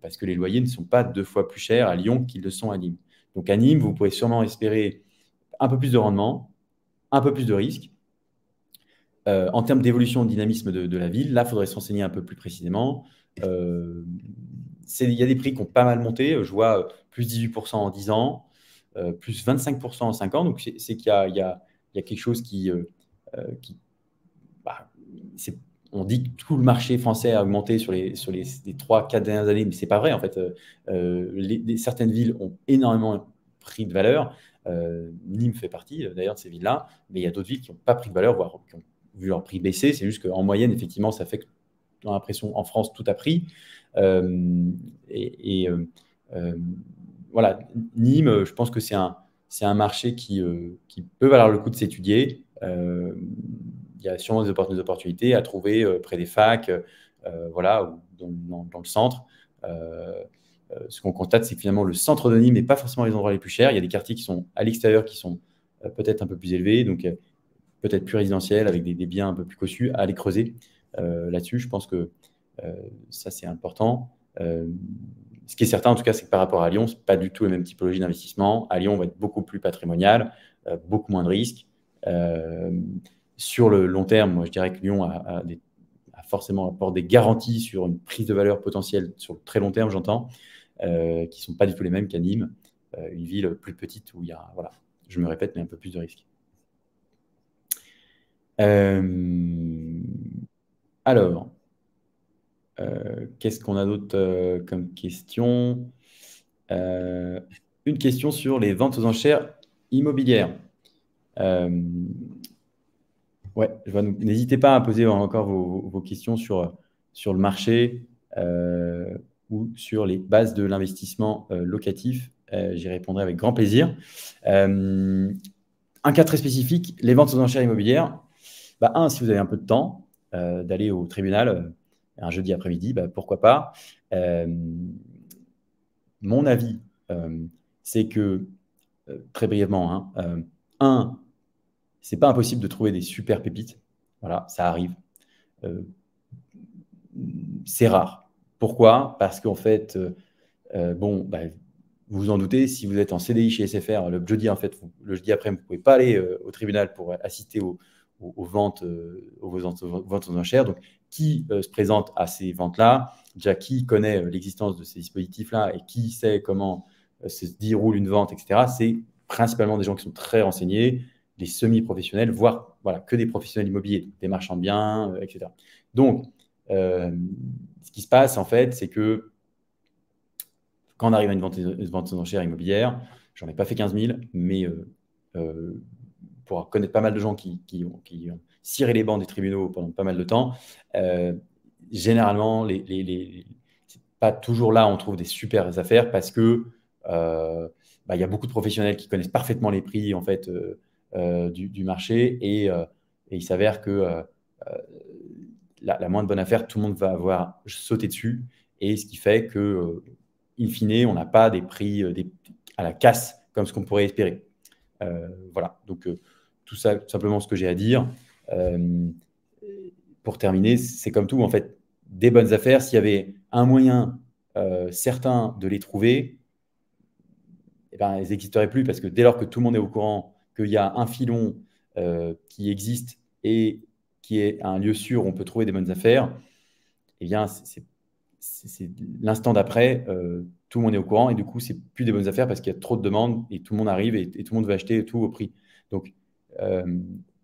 parce que les loyers ne sont pas 2 fois plus chers à Lyon qu'ils le sont à Nîmes. Donc à Nîmes, vous pouvez sûrement espérer un peu plus de rendement, un peu plus de risques. En termes d'évolution de dynamisme de la ville, là, il faudrait s'enseigner un peu plus précisément. Il y a des prix qui ont pas mal monté. Je vois plus 18% en 10 ans, plus 25% en 5 ans. Donc, c'est qu'il y a quelque chose bah, on dit que tout le marché français a augmenté sur les 3-4 dernières années, mais ce n'est pas vrai. En fait, certaines villes ont énormément pris de valeur. Nîmes fait partie d'ailleurs de ces villes-là, mais il y a d'autres villes qui n'ont pas pris de valeur, voire qui ont vu leur prix baisser. C'est juste qu'en moyenne, effectivement, ça fait que on a l'impression en France, tout a pris. Voilà, Nîmes, je pense que c'est un marché qui peut valoir le coup de s'étudier. Il y a sûrement des opportunités à trouver près des facs, voilà, ou dans le centre. Ce qu'on constate, c'est que finalement, le centre de Nîmes n'est pas forcément les endroits les plus chers. Il y a des quartiers qui sont à l'extérieur qui sont peut-être un peu plus élevés, donc peut-être plus résidentiels, avec des biens un peu plus cossus, à aller creuser là-dessus. Je pense que ça, c'est important. Ce qui est certain, en tout cas, c'est que par rapport à Lyon, ce n'est pas du tout la même typologie d'investissement. À Lyon, on va être beaucoup plus patrimonial, beaucoup moins de risques. Sur le long terme, moi, je dirais que Lyon a forcément apporte des garanties sur une prise de valeur potentielle sur le très long terme, j'entends, qui ne sont pas du tout les mêmes qu'à Nîmes, une ville plus petite où il y a, voilà, je me répète, mais un peu plus de risques. Alors, qu'est-ce qu'on a d'autre comme question? Une question sur les ventes aux enchères immobilières. Ouais, n'hésitez pas à poser encore vos questions sur le marché ou sur les bases de l'investissement locatif j'y répondrai avec grand plaisir. Un cas très spécifique, les ventes aux enchères immobilières. Si vous avez un peu de temps, d'aller au tribunal un jeudi après-midi, pourquoi pas. Mon avis, c'est que, très brièvement, c'est pas impossible de trouver des super pépites. Voilà, ça arrive. C'est rare. Pourquoi? Parce qu'en fait, vous vous en doutez, si vous êtes en CDI chez SFR, le jeudi après, vous ne pouvez pas aller au tribunal pour assister aux ventes, ventes aux enchères. Donc, qui se présente à ces ventes-là? Déjà, qui connaît l'existence de ces dispositifs-là et qui sait comment se déroule une vente, etc. C'est principalement des gens qui sont très renseignés, des semi-professionnels, voire que des professionnels immobiliers, des marchands de biens, etc. Donc, ce qui se passe, en fait, c'est que quand on arrive à une vente aux enchères immobilière, j'en ai pas fait 15 000, mais pour connaître pas mal de gens qui ont ciré les bancs des tribunaux pendant pas mal de temps, généralement, c'est pas toujours là où on trouve des super affaires parce que y a beaucoup de professionnels qui connaissent parfaitement les prix en fait, du marché et il s'avère que la moindre bonne affaire, tout le monde va avoir sauté dessus et ce qui fait que in fine, on n'a pas des prix à la casse comme ce qu'on pourrait espérer. Voilà, donc tout ça, tout simplement ce que j'ai à dire. Pour terminer, c'est comme tout, en fait, des bonnes affaires, s'il y avait un moyen certain de les trouver, elles n'existeraient plus parce que dès lors que tout le monde est au courant qu'il y a un filon qui existe et qui est un lieu sûr où on peut trouver des bonnes affaires, c'est l'instant d'après, tout le monde est au courant et du coup, c'est plus des bonnes affaires parce qu'il y a trop de demandes et tout le monde arrive et tout le monde veut acheter tout au prix. Donc,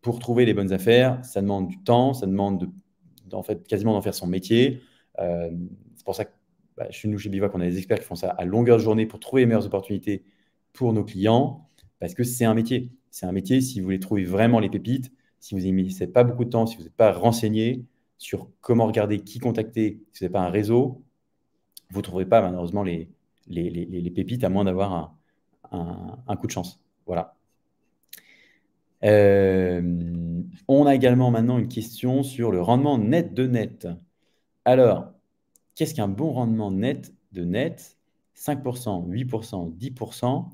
pour trouver les bonnes affaires, ça demande du temps, ça demande en fait, quasiment d'en faire son métier. C'est pour ça que chez nous, chez Bivouac, on a des experts qui font ça à longueur de journée pour trouver les meilleures opportunités pour nos clients parce que c'est un métier. C'est un métier, si vous voulez trouver vraiment les pépites, si vous n'investissez pas beaucoup de temps, si vous n'êtes pas renseigné sur comment regarder, qui contacter, si vous n'avez pas un réseau, vous ne trouverez pas malheureusement les pépites à moins d'avoir un coup de chance. Voilà. On a également maintenant une question sur le rendement net de net. Alors, qu'est-ce qu'un bon rendement net de net? 5%, 8%, 10%.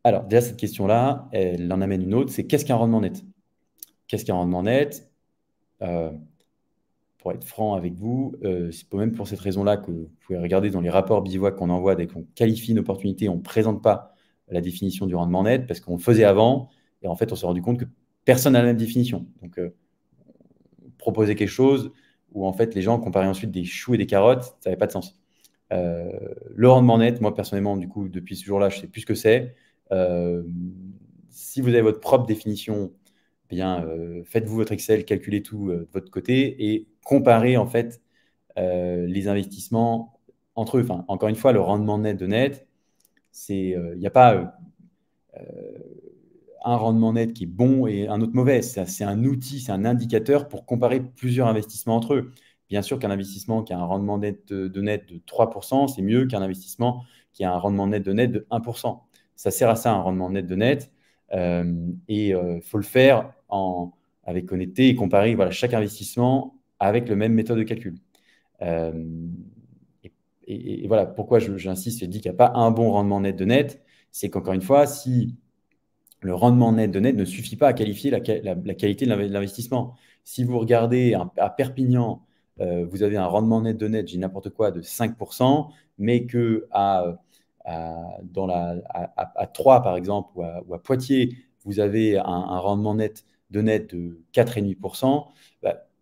Alors, déjà, cette question-là, elle en amène une autre, c'est qu'est-ce qu'un rendement net? Qu'est-ce qu'un rendement net? Pour être franc avec vous, c'est même pour cette raison-là que vous pouvez regarder dans les rapports Bivouac qu'on envoie dès qu'on qualifie une opportunité, on ne présente pas la définition du rendement net parce qu'on le faisait avant et en fait, on s'est rendu compte que personne n'a la même définition. Donc, proposer quelque chose où en fait, les gens comparaient ensuite des choux et des carottes, ça n'avait pas de sens. Le rendement net, moi personnellement, du coup, depuis ce jour-là, je ne sais plus ce que c'est. Si vous avez votre propre définition, faites-vous votre Excel, calculez tout de votre côté et comparez en fait les investissements entre eux. Enfin, encore une fois, le rendement net de net, il n'y a pas un rendement net qui est bon et un autre mauvais. C'est un outil, c'est un indicateur pour comparer plusieurs investissements entre eux. Bien sûr qu'un investissement qui a un rendement net de net de 3%, c'est mieux qu'un investissement qui a un rendement net de 1%. Ça sert à ça, un rendement net de net. Et il faut le faire avec honnêteté et comparer chaque investissement avec la même méthode de calcul. Et voilà pourquoi j'insiste et dis qu'il n'y a pas un bon rendement net de net. C'est qu'encore une fois, si le rendement net de net ne suffit pas à qualifier la qualité de l'investissement. Si vous regardez à Perpignan, vous avez un rendement net de net, j'ai n'importe quoi, de 5%, mais qu'à Troyes, par exemple, ou à Poitiers, vous avez un rendement net de 4,5%,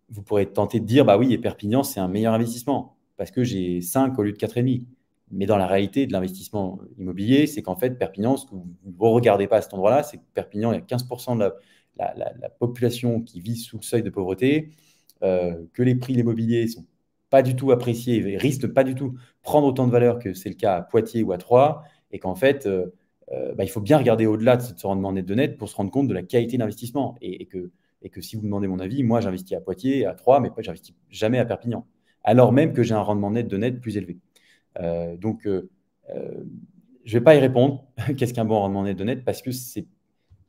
vous pourrez tenter de dire, oui, et Perpignan, c'est un meilleur investissement parce que j'ai 5 au lieu de 4,5. Mais dans la réalité de l'investissement immobilier, c'est qu'en fait, Perpignan, ce que vous ne regardez pas à cet endroit-là, c'est que Perpignan, il y a 15% de la population qui vit sous le seuil de pauvreté, que les prix de l'immobilier ne sont pas du tout appréciés et risquent de pas du tout prendre autant de valeur que c'est le cas à Poitiers ou à Troyes, et qu'en fait, il faut bien regarder au-delà de ce rendement net de net pour se rendre compte de la qualité de l'investissement. Et que si vous me demandez mon avis, moi, j'investis à Poitiers, à Troyes, mais je n'investis jamais à Perpignan, alors même que j'ai un rendement net de net plus élevé. Donc, je ne vais pas y répondre. Qu'est-ce qu'un bon rendement net de net? Parce que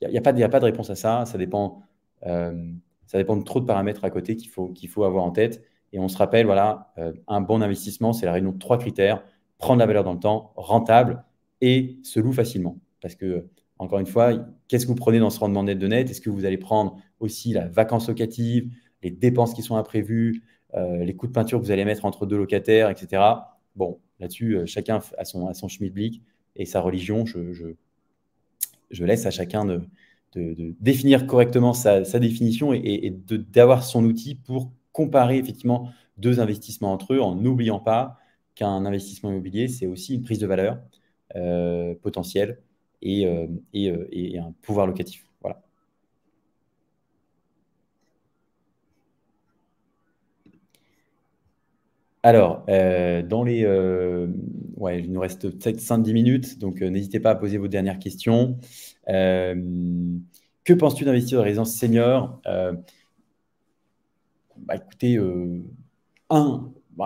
il n'y a pas de réponse à ça. Ça dépend de trop de paramètres à côté qu'il faut avoir en tête. Et on se rappelle, voilà, un bon investissement, c'est la réunion de 3 critères: prendre la valeur dans le temps, rentable et se loue facilement. Parce que, encore une fois, qu'est-ce que vous prenez dans ce rendement net de net? Est-ce que vous allez prendre aussi la vacance locative, les dépenses qui sont imprévues, les coûts de peinture que vous allez mettre entre 2 locataires, etc. Bon, là-dessus, chacun a son schmilblick et sa religion. Je laisse à chacun de définir correctement sa définition et d'avoir son outil pour comparer effectivement 2 investissements entre eux, en n'oubliant pas qu'un investissement immobilier, c'est aussi une prise de valeur potentielle et un pouvoir locatif. Voilà. Alors, ouais, il nous reste peut-être 5-10 minutes, donc n'hésitez pas à poser vos dernières questions. Que penses-tu d'investir dans la résidence senior? Écoutez,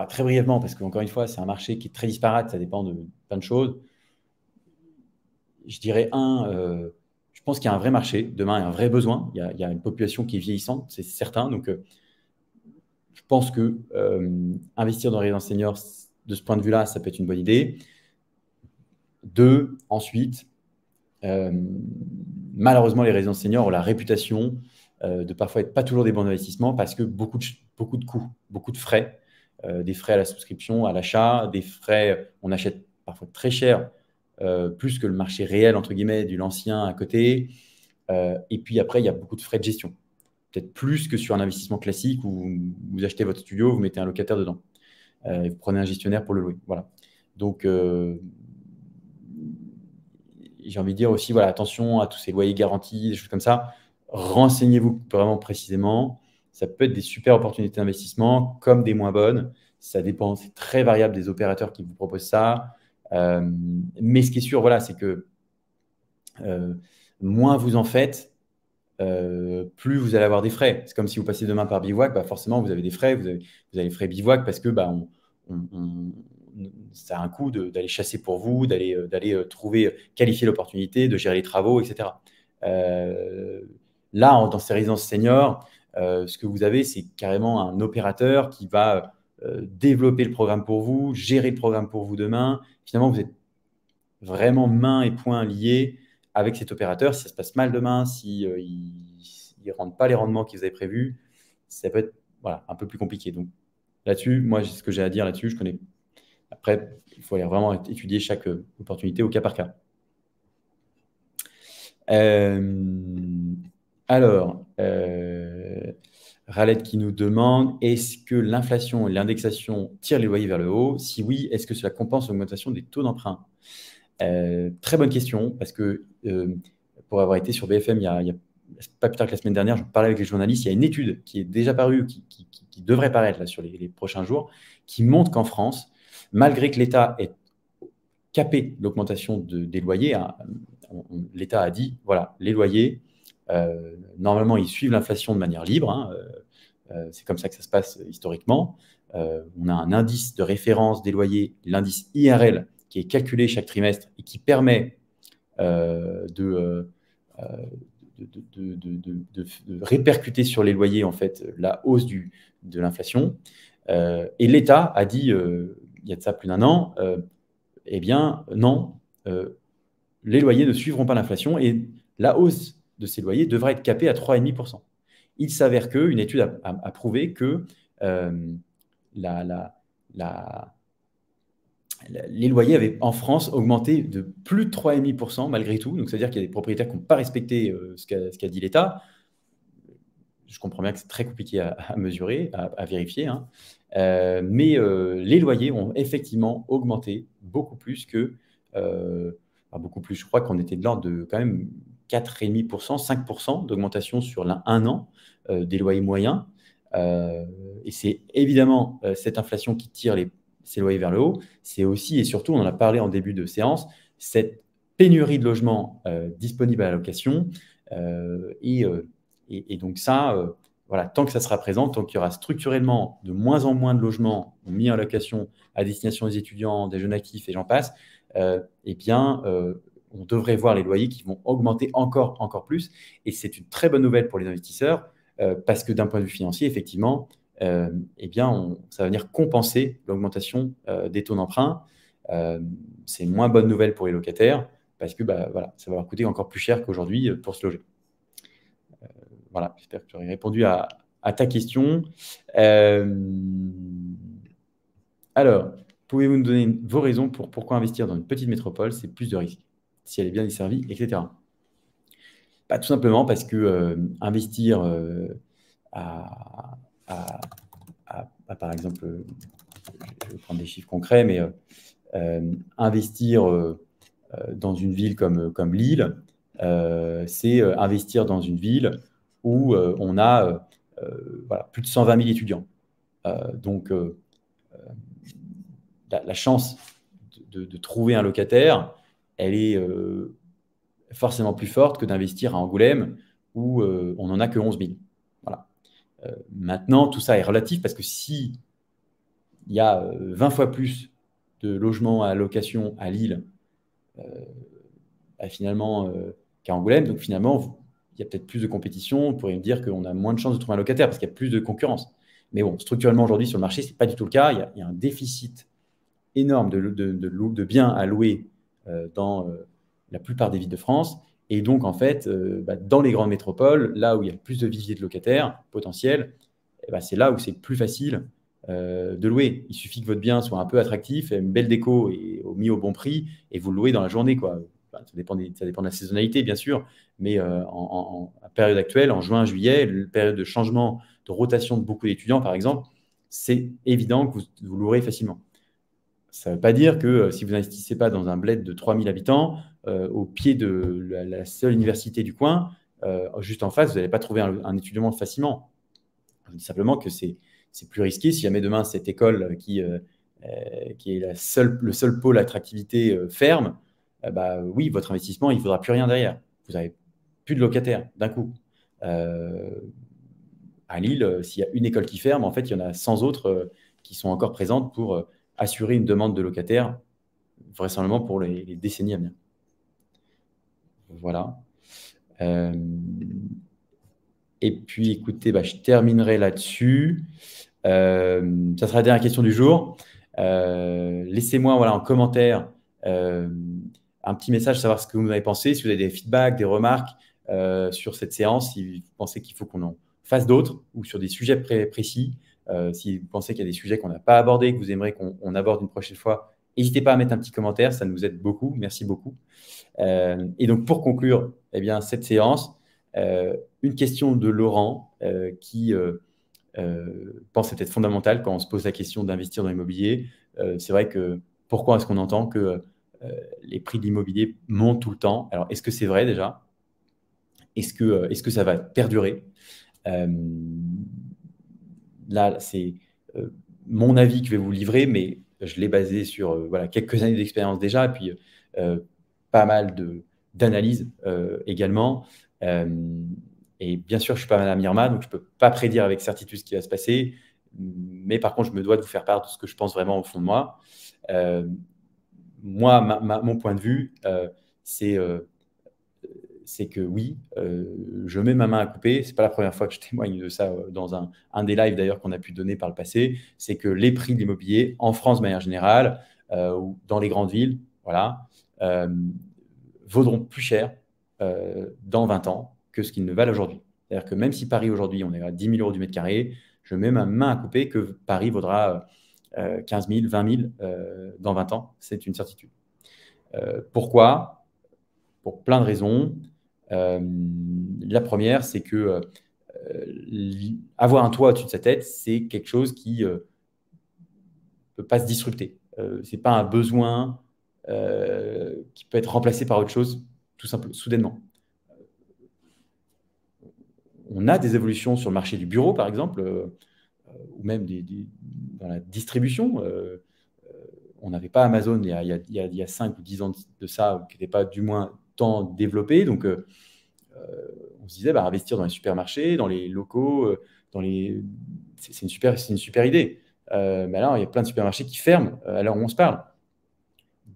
très brièvement, parce qu'encore une fois, c'est un marché qui est très disparate, ça dépend de plein de choses. Je dirais je pense qu'il y a un vrai marché. Demain, il y a un vrai besoin. Il y a une population qui est vieillissante, c'est certain. Donc, je pense que investir dans la résidence senior, de ce point de vue-là, ça peut être une bonne idée. 2, ensuite, malheureusement, les résidences seniors ont la réputation de parfois être pas toujours des bons investissements parce que beaucoup de coûts, beaucoup de frais, des frais à la souscription, à l'achat, des frais, on achète parfois très cher, plus que le marché réel, entre guillemets, du l'ancien à côté. Et puis après, il y a beaucoup de frais de gestion. Peut-être plus que sur un investissement classique où vous achetez votre studio, vous mettez un locataire dedans. Et vous prenez un gestionnaire pour le louer. Voilà. Donc, j'ai envie de dire aussi, voilà, attention à tous ces loyers garantis, des choses comme ça. Renseignez-vous vraiment précisément. Ça peut être des super opportunités d'investissement comme des moins bonnes. Ça dépend, c'est très variable des opérateurs qui vous proposent ça. Mais ce qui est sûr, voilà, c'est que moins vous en faites, plus vous allez avoir des frais. C'est comme si vous passez demain par bivouac, forcément, vous avez des frais. Vous avez les frais bivouac parce que ça a un coût d'aller chasser pour vous, d'aller trouver, qualifier l'opportunité, de gérer les travaux, etc. Là, dans ces résidences seniors, ce que vous avez, c'est carrément un opérateur qui va développer le programme pour vous, gérer le programme pour vous demain. Finalement, vous êtes vraiment main et poing liés avec cet opérateur. Si ça se passe mal demain, s'il ne rend pas les rendements qu'ils avaient prévus, ça peut être un peu plus compliqué. Donc là-dessus, moi, ce que j'ai à dire là-dessus, je connais. Après, il faut aller vraiment étudier chaque opportunité au cas par cas. Alors, Raled qui nous demande: est-ce que l'inflation et l'indexation tirent les loyers vers le haut? Si oui, est-ce que cela compense l'augmentation des taux d'emprunt? Très bonne question, parce que pour avoir été sur BFM il y a pas plus tard que la semaine dernière, je parlais avec les journalistes, il y a une étude qui est déjà parue, qui devrait paraître là, sur les prochains jours, qui montre qu'en France, malgré que l'État ait capé l'augmentation des loyers, l'État a dit, voilà, les loyers, normalement, ils suivent l'inflation de manière libre. C'est comme ça que ça se passe historiquement. On a un indice de référence des loyers, l'indice IRL, qui est calculé chaque trimestre et qui permet de répercuter sur les loyers en fait la hausse de l'inflation. Et l'État a dit, il y a de ça plus d'1 an, eh bien non, les loyers ne suivront pas l'inflation et la hausse de ces loyers devra être capée à 3,5%. Il s'avère qu'une étude a prouvé que les loyers avaient en France augmenté de plus de 3,5% malgré tout. Donc, c'est-à-dire qu'il y a des propriétaires qui n'ont pas respecté ce qu'a dit l'État. Je comprends bien que c'est très compliqué à mesurer, à vérifier. Mais les loyers ont effectivement augmenté beaucoup plus que... beaucoup plus, je crois qu'on était de l'ordre de quand même 4,5%, 5% d'augmentation sur un an des loyers moyens. Et c'est évidemment cette inflation qui tire ces loyers vers le haut. C'est aussi et surtout, on en a parlé en début de séance, cette pénurie de logements disponibles à la location. Et donc ça, voilà, tant que ça sera présent, tant qu'il y aura structurellement de moins en moins de logements mis en location à destination des étudiants, des jeunes actifs et j'en passe, eh bien, on devrait voir les loyers qui vont augmenter encore plus. Et c'est une très bonne nouvelle pour les investisseurs parce que d'un point de vue financier, effectivement, eh bien, ça va venir compenser l'augmentation des taux d'emprunt. C'est une moins bonne nouvelle pour les locataires parce que voilà, ça va leur coûter encore plus cher qu'aujourd'hui pour se loger. Voilà, j'espère que j'aurai répondu à ta question. Alors, pouvez-vous nous donner vos raisons pour pourquoi investir dans une petite métropole, c'est plus de risques, si elle est bien desservie, etc. Tout simplement parce que investir par exemple, je vais prendre des chiffres concrets, mais investir dans une ville comme Lille, c'est investir dans une ville où on a voilà, plus de 120 000 étudiants. Donc, la chance de trouver un locataire, elle est forcément plus forte que d'investir à Angoulême où on n'en a que 11 000. Voilà. Maintenant, tout ça est relatif parce que si il y a 20 fois plus de logements à location à Lille finalement qu'à Angoulême, donc finalement, il y a peut-être plus de compétition. On pourrait me dire qu'on a moins de chances de trouver un locataire parce qu'il y a plus de concurrence. Mais bon, structurellement, aujourd'hui, sur le marché, ce n'est pas du tout le cas. Il y a un déficit énorme de biens à louer dans la plupart des villes de France. Et donc, en fait, dans les grandes métropoles, là où il y a plus de viviers de locataires potentiels, c'est là où c'est plus facile de louer. Il suffit que votre bien soit un peu attractif, une belle déco et mis au bon prix, et vous le louez dans la journée, quoi. Ça dépend de la saisonnalité, bien sûr, mais en période actuelle, en juin, juillet, période de changement, de rotation de beaucoup d'étudiants, par exemple, c'est évident que vous louerez facilement. Ça ne veut pas dire que si vous n'investissez pas dans un bled de 3000 habitants, au pied de la seule université du coin, juste en face, vous n'allez pas trouver un étudiant facilement. Je dis simplement que c'est plus risqué. Si jamais demain, cette école qui est le seul pôle attractivité ferme, oui, votre investissement, il ne faudra plus rien derrière. Vous n'avez plus de locataires d'un coup. À Lille, s'il y a une école qui ferme, en fait, il y en a 100 autres qui sont encore présentes pour assurer une demande de locataires, vraisemblablement pour les décennies à venir. Voilà. Et puis, écoutez, je terminerai là-dessus. Ça sera la dernière question du jour. Laissez-moi en commentaire un petit message, savoir ce que vous en avez pensé, si vous avez des feedbacks, des remarques sur cette séance, si vous pensez qu'il faut qu'on en fasse d'autres ou sur des sujets précis. Si vous pensez qu'il y a des sujets qu'on n'a pas abordés, que vous aimeriez qu'on aborde une prochaine fois, n'hésitez pas à mettre un petit commentaire, ça nous aide beaucoup. Merci beaucoup. Et donc, pour conclure cette séance, une question de Laurent qui pense être fondamentale quand on se pose la question d'investir dans l'immobilier. C'est vrai que pourquoi est-ce qu'on entend que les prix de l'immobilier montent tout le temps? Alors, est-ce que c'est vrai déjà? Est-ce que ça va perdurer? Là, c'est mon avis que je vais vous livrer, mais je l'ai basé sur quelques années d'expérience déjà, et puis pas mal d'analyses également. Et bien sûr, je ne suis pas Madame Irma, donc je ne peux pas prédire avec certitude ce qui va se passer. Mais par contre, je me dois de vous faire part de ce que je pense vraiment au fond de moi. Moi, mon point de vue, c'est que oui, je mets ma main à couper. Ce n'est pas la première fois que je témoigne de ça dans un des lives d'ailleurs qu'on a pu donner par le passé. C'est que les prix de l'immobilier en France de manière générale ou dans les grandes villes, voilà, vaudront plus cher dans 20 ans que ce qu'ils ne valent aujourd'hui. C'est-à-dire que même si Paris aujourd'hui, on est à 10 000 euros du mètre carré, je mets ma main à couper que Paris vaudra 15 000, 20 000 dans 20 ans. C'est une certitude. Pourquoi? Pour plein de raisons. La première, c'est que avoir un toit au-dessus de sa tête, c'est quelque chose qui ne peut pas se disrupter. Ce n'est pas un besoin qui peut être remplacé par autre chose, tout simplement, soudainement. On a des évolutions sur le marché du bureau, par exemple, ou même dans la distribution. On n'avait pas Amazon il y a 5 ou 10 ans de ça, qui n'était pas du moins tant développé. Donc, on se disait, investir dans les supermarchés, dans les locaux, c'est une super idée. Mais alors, il y a plein de supermarchés qui ferment à l'heure où on se parle.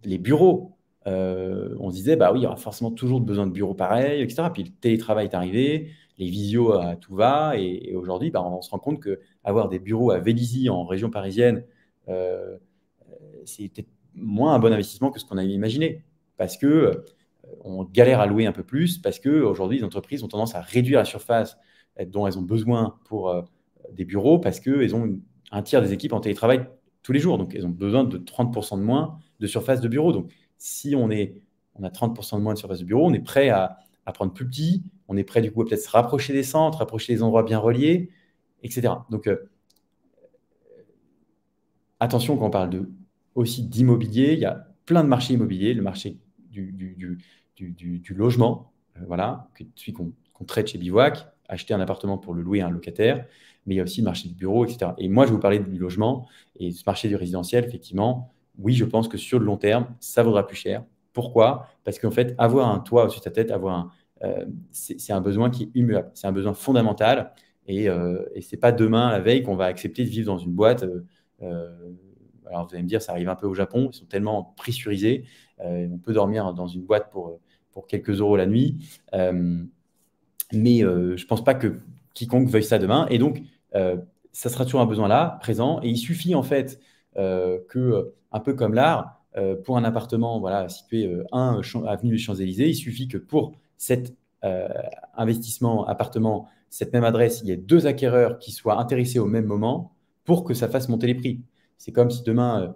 les bureaux. On se disait, bah oui, il y aura forcément toujours besoin de bureaux pareils, etc. Puis le télétravail est arrivé, les visios, tout va. Et aujourd'hui, bah, on se rend compte qu'avoir des bureaux à Vélizy, en région parisienne, euh, c'est peut-être moins un bon investissement que ce qu'on avait imaginé. Parce que on galère à louer un peu plus, parce qu'aujourd'hui, les entreprises ont tendance à réduire la surface dont elles ont besoin pour des bureaux, parce qu'elles ont un tiers des équipes en télétravail tous les jours. Donc, elles ont besoin de 30% de moins de surface de bureau. Donc, si on a 30% de moins de surface de bureau, on est prêt à prendre plus petit, on est prêt du coup à peut-être se rapprocher des centres, rapprocher des endroits bien reliés, etc. Donc, attention quand on parle aussi d'immobilier, il y a plein de marchés immobiliers, le marché du logement, voilà, celui qu'on traite chez Bivouac, acheter un appartement pour le louer à un locataire, mais il y a aussi le marché du bureau, etc. Et moi, je vais vous parler du logement et ce marché du résidentiel, effectivement, oui, je pense que sur le long terme, ça vaudra plus cher. Pourquoi? Parce qu'en fait, avoir un toit au-dessus de ta tête, c'est un besoin qui est immuable, c'est un besoin fondamental et ce n'est pas demain, la veille, qu'on va accepter de vivre dans une boîte. Euh, alors vous allez me dire, ça arrive un peu au Japon, ils sont tellement pressurisés, on peut dormir dans une boîte pour quelques euros la nuit, mais je ne pense pas que quiconque veuille ça demain. Et donc, ça sera toujours un besoin là, présent, et il suffit en fait un peu comme l'art, pour un appartement voilà, situé avenue des Champs-Élysées, il suffit que pour cet investissement appartement, cette même adresse, il y ait deux acquéreurs qui soient intéressés au même moment pour que ça fasse monter les prix. C'est comme si demain,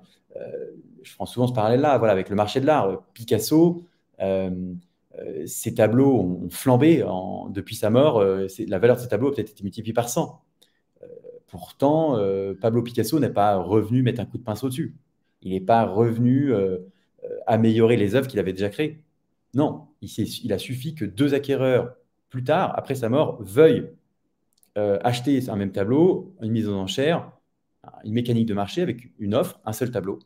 je prends souvent ce parallèle-là, voilà, avec le marché de l'art, Picasso, ses tableaux ont flambé depuis sa mort, la valeur de ses tableaux a peut-être été multipliée par 100. Pourtant, Pablo Picasso n'est pas revenu mettre un coup de pinceau dessus. Il n'est pas revenu améliorer les œuvres qu'il avait déjà créées. Non, il a suffi que deux acquéreurs, plus tard, après sa mort, veuillent acheter un même tableau, une mise aux enchères, une mécanique de marché avec une offre, un seul tableau,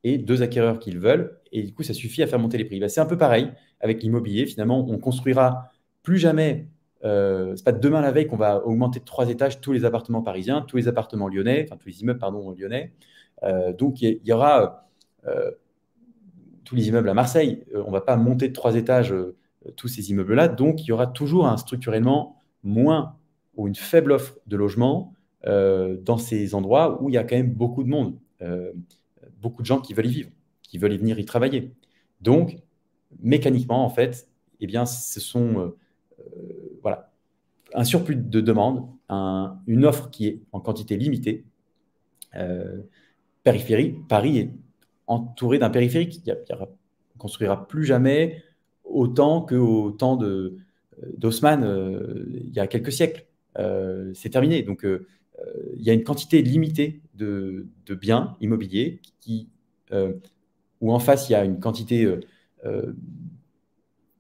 et deux acquéreurs qui le veulent, et du coup, ça suffit à faire monter les prix. Ben, c'est un peu pareil avec l'immobilier. Finalement, on construira plus jamais, c'est pas demain la veille qu'on va augmenter de 3 étages tous les appartements parisiens, tous les appartements lyonnais, enfin tous les immeubles, pardon, lyonnais. Donc, il y aura tous les immeubles à Marseille. On ne va pas monter de 3 étages tous ces immeubles-là. Donc, il y aura toujours structurellement moins ou une faible offre de logement dans ces endroits où il y a quand même beaucoup de monde, beaucoup de gens qui veulent y vivre, qui veulent y venir y travailler. Donc, mécaniquement, en fait, eh bien, ce sont voilà, un surplus de demande, une offre qui est en quantité limitée. Périphérie, Paris est entouré d'un périphérique. On ne construira plus jamais autant qu'au temps d'Haussmann il y a quelques siècles. C'est terminé. Donc, il y a une quantité limitée de biens immobiliers où en face, il y a une quantité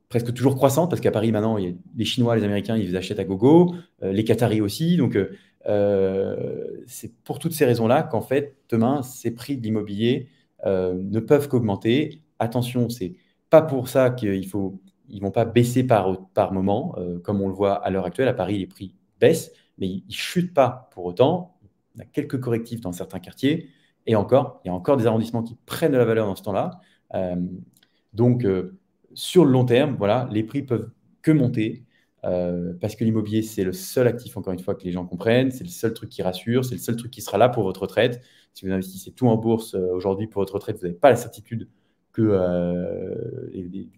presque toujours croissante, parce qu'à Paris, maintenant, il y a les Chinois, les Américains, ils achètent à gogo, les Qataris aussi. Donc, c'est pour toutes ces raisons-là qu'en fait, demain, ces prix de l'immobilier ne peuvent qu'augmenter. Attention, c'est pas pour ça ils vont pas baisser par moment, comme on le voit à l'heure actuelle. À Paris, les prix baissent, mais ils chutent pas pour autant. On a quelques correctifs dans certains quartiers, et encore, il y a encore des arrondissements qui prennent de la valeur dans ce temps-là. Donc, sur le long terme, voilà, les prix peuvent que monter. Parce que l'immobilier, c'est le seul actif, encore une fois, que les gens comprennent. C'est le seul truc qui rassure. C'est le seul truc qui sera là pour votre retraite. Si vous investissez tout en bourse aujourd'hui pour votre retraite, vous n'avez pas la certitude que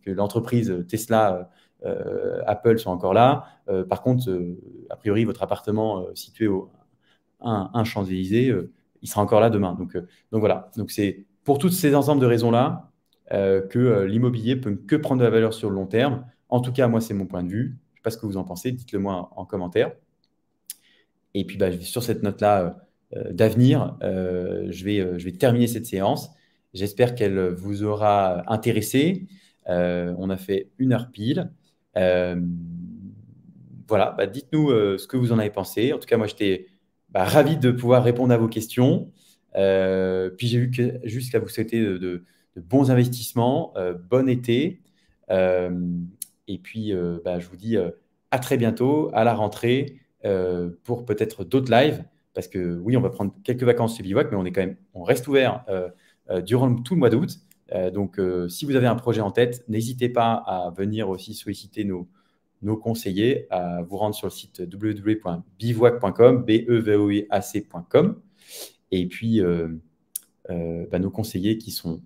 l'entreprise Tesla, Apple sont encore là. Par contre, a priori, votre appartement situé au 1 Champs-Élysées, il sera encore là demain. Donc voilà. Donc c'est pour tous ces ensembles de raisons-là que l'immobilier peut que prendre de la valeur sur le long terme. En tout cas, moi, c'est mon point de vue. Je ne sais pas ce que vous en pensez, dites-le moi en commentaire. Et puis, bah, sur cette note-là d'avenir, je vais terminer cette séance. J'espère qu'elle vous aura intéressé. On a fait 1 heure pile. Voilà, bah, dites-nous ce que vous en avez pensé. En tout cas, moi, j'étais ravi de pouvoir répondre à vos questions. Puis j'ai vu que juste qu'à vous souhaiter de bons investissements, bon été. Euh, et puis, je vous dis à très bientôt, à la rentrée, pour peut-être d'autres lives. Parce que oui, on va prendre quelques vacances chez Bivouac, mais on reste ouvert durant tout le mois d'août. Donc, si vous avez un projet en tête, n'hésitez pas à venir aussi solliciter nos conseillers, à vous rendre sur le site www.bivouac.com, bevoiac.com. Et puis, nos conseillers qui sont,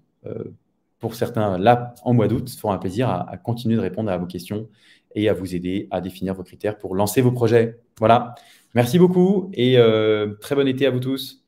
pour certains, là en mois d'août, feront un plaisir à continuer de répondre à vos questions et à vous aider à définir vos critères pour lancer vos projets. Voilà. Merci beaucoup et très bon été à vous tous.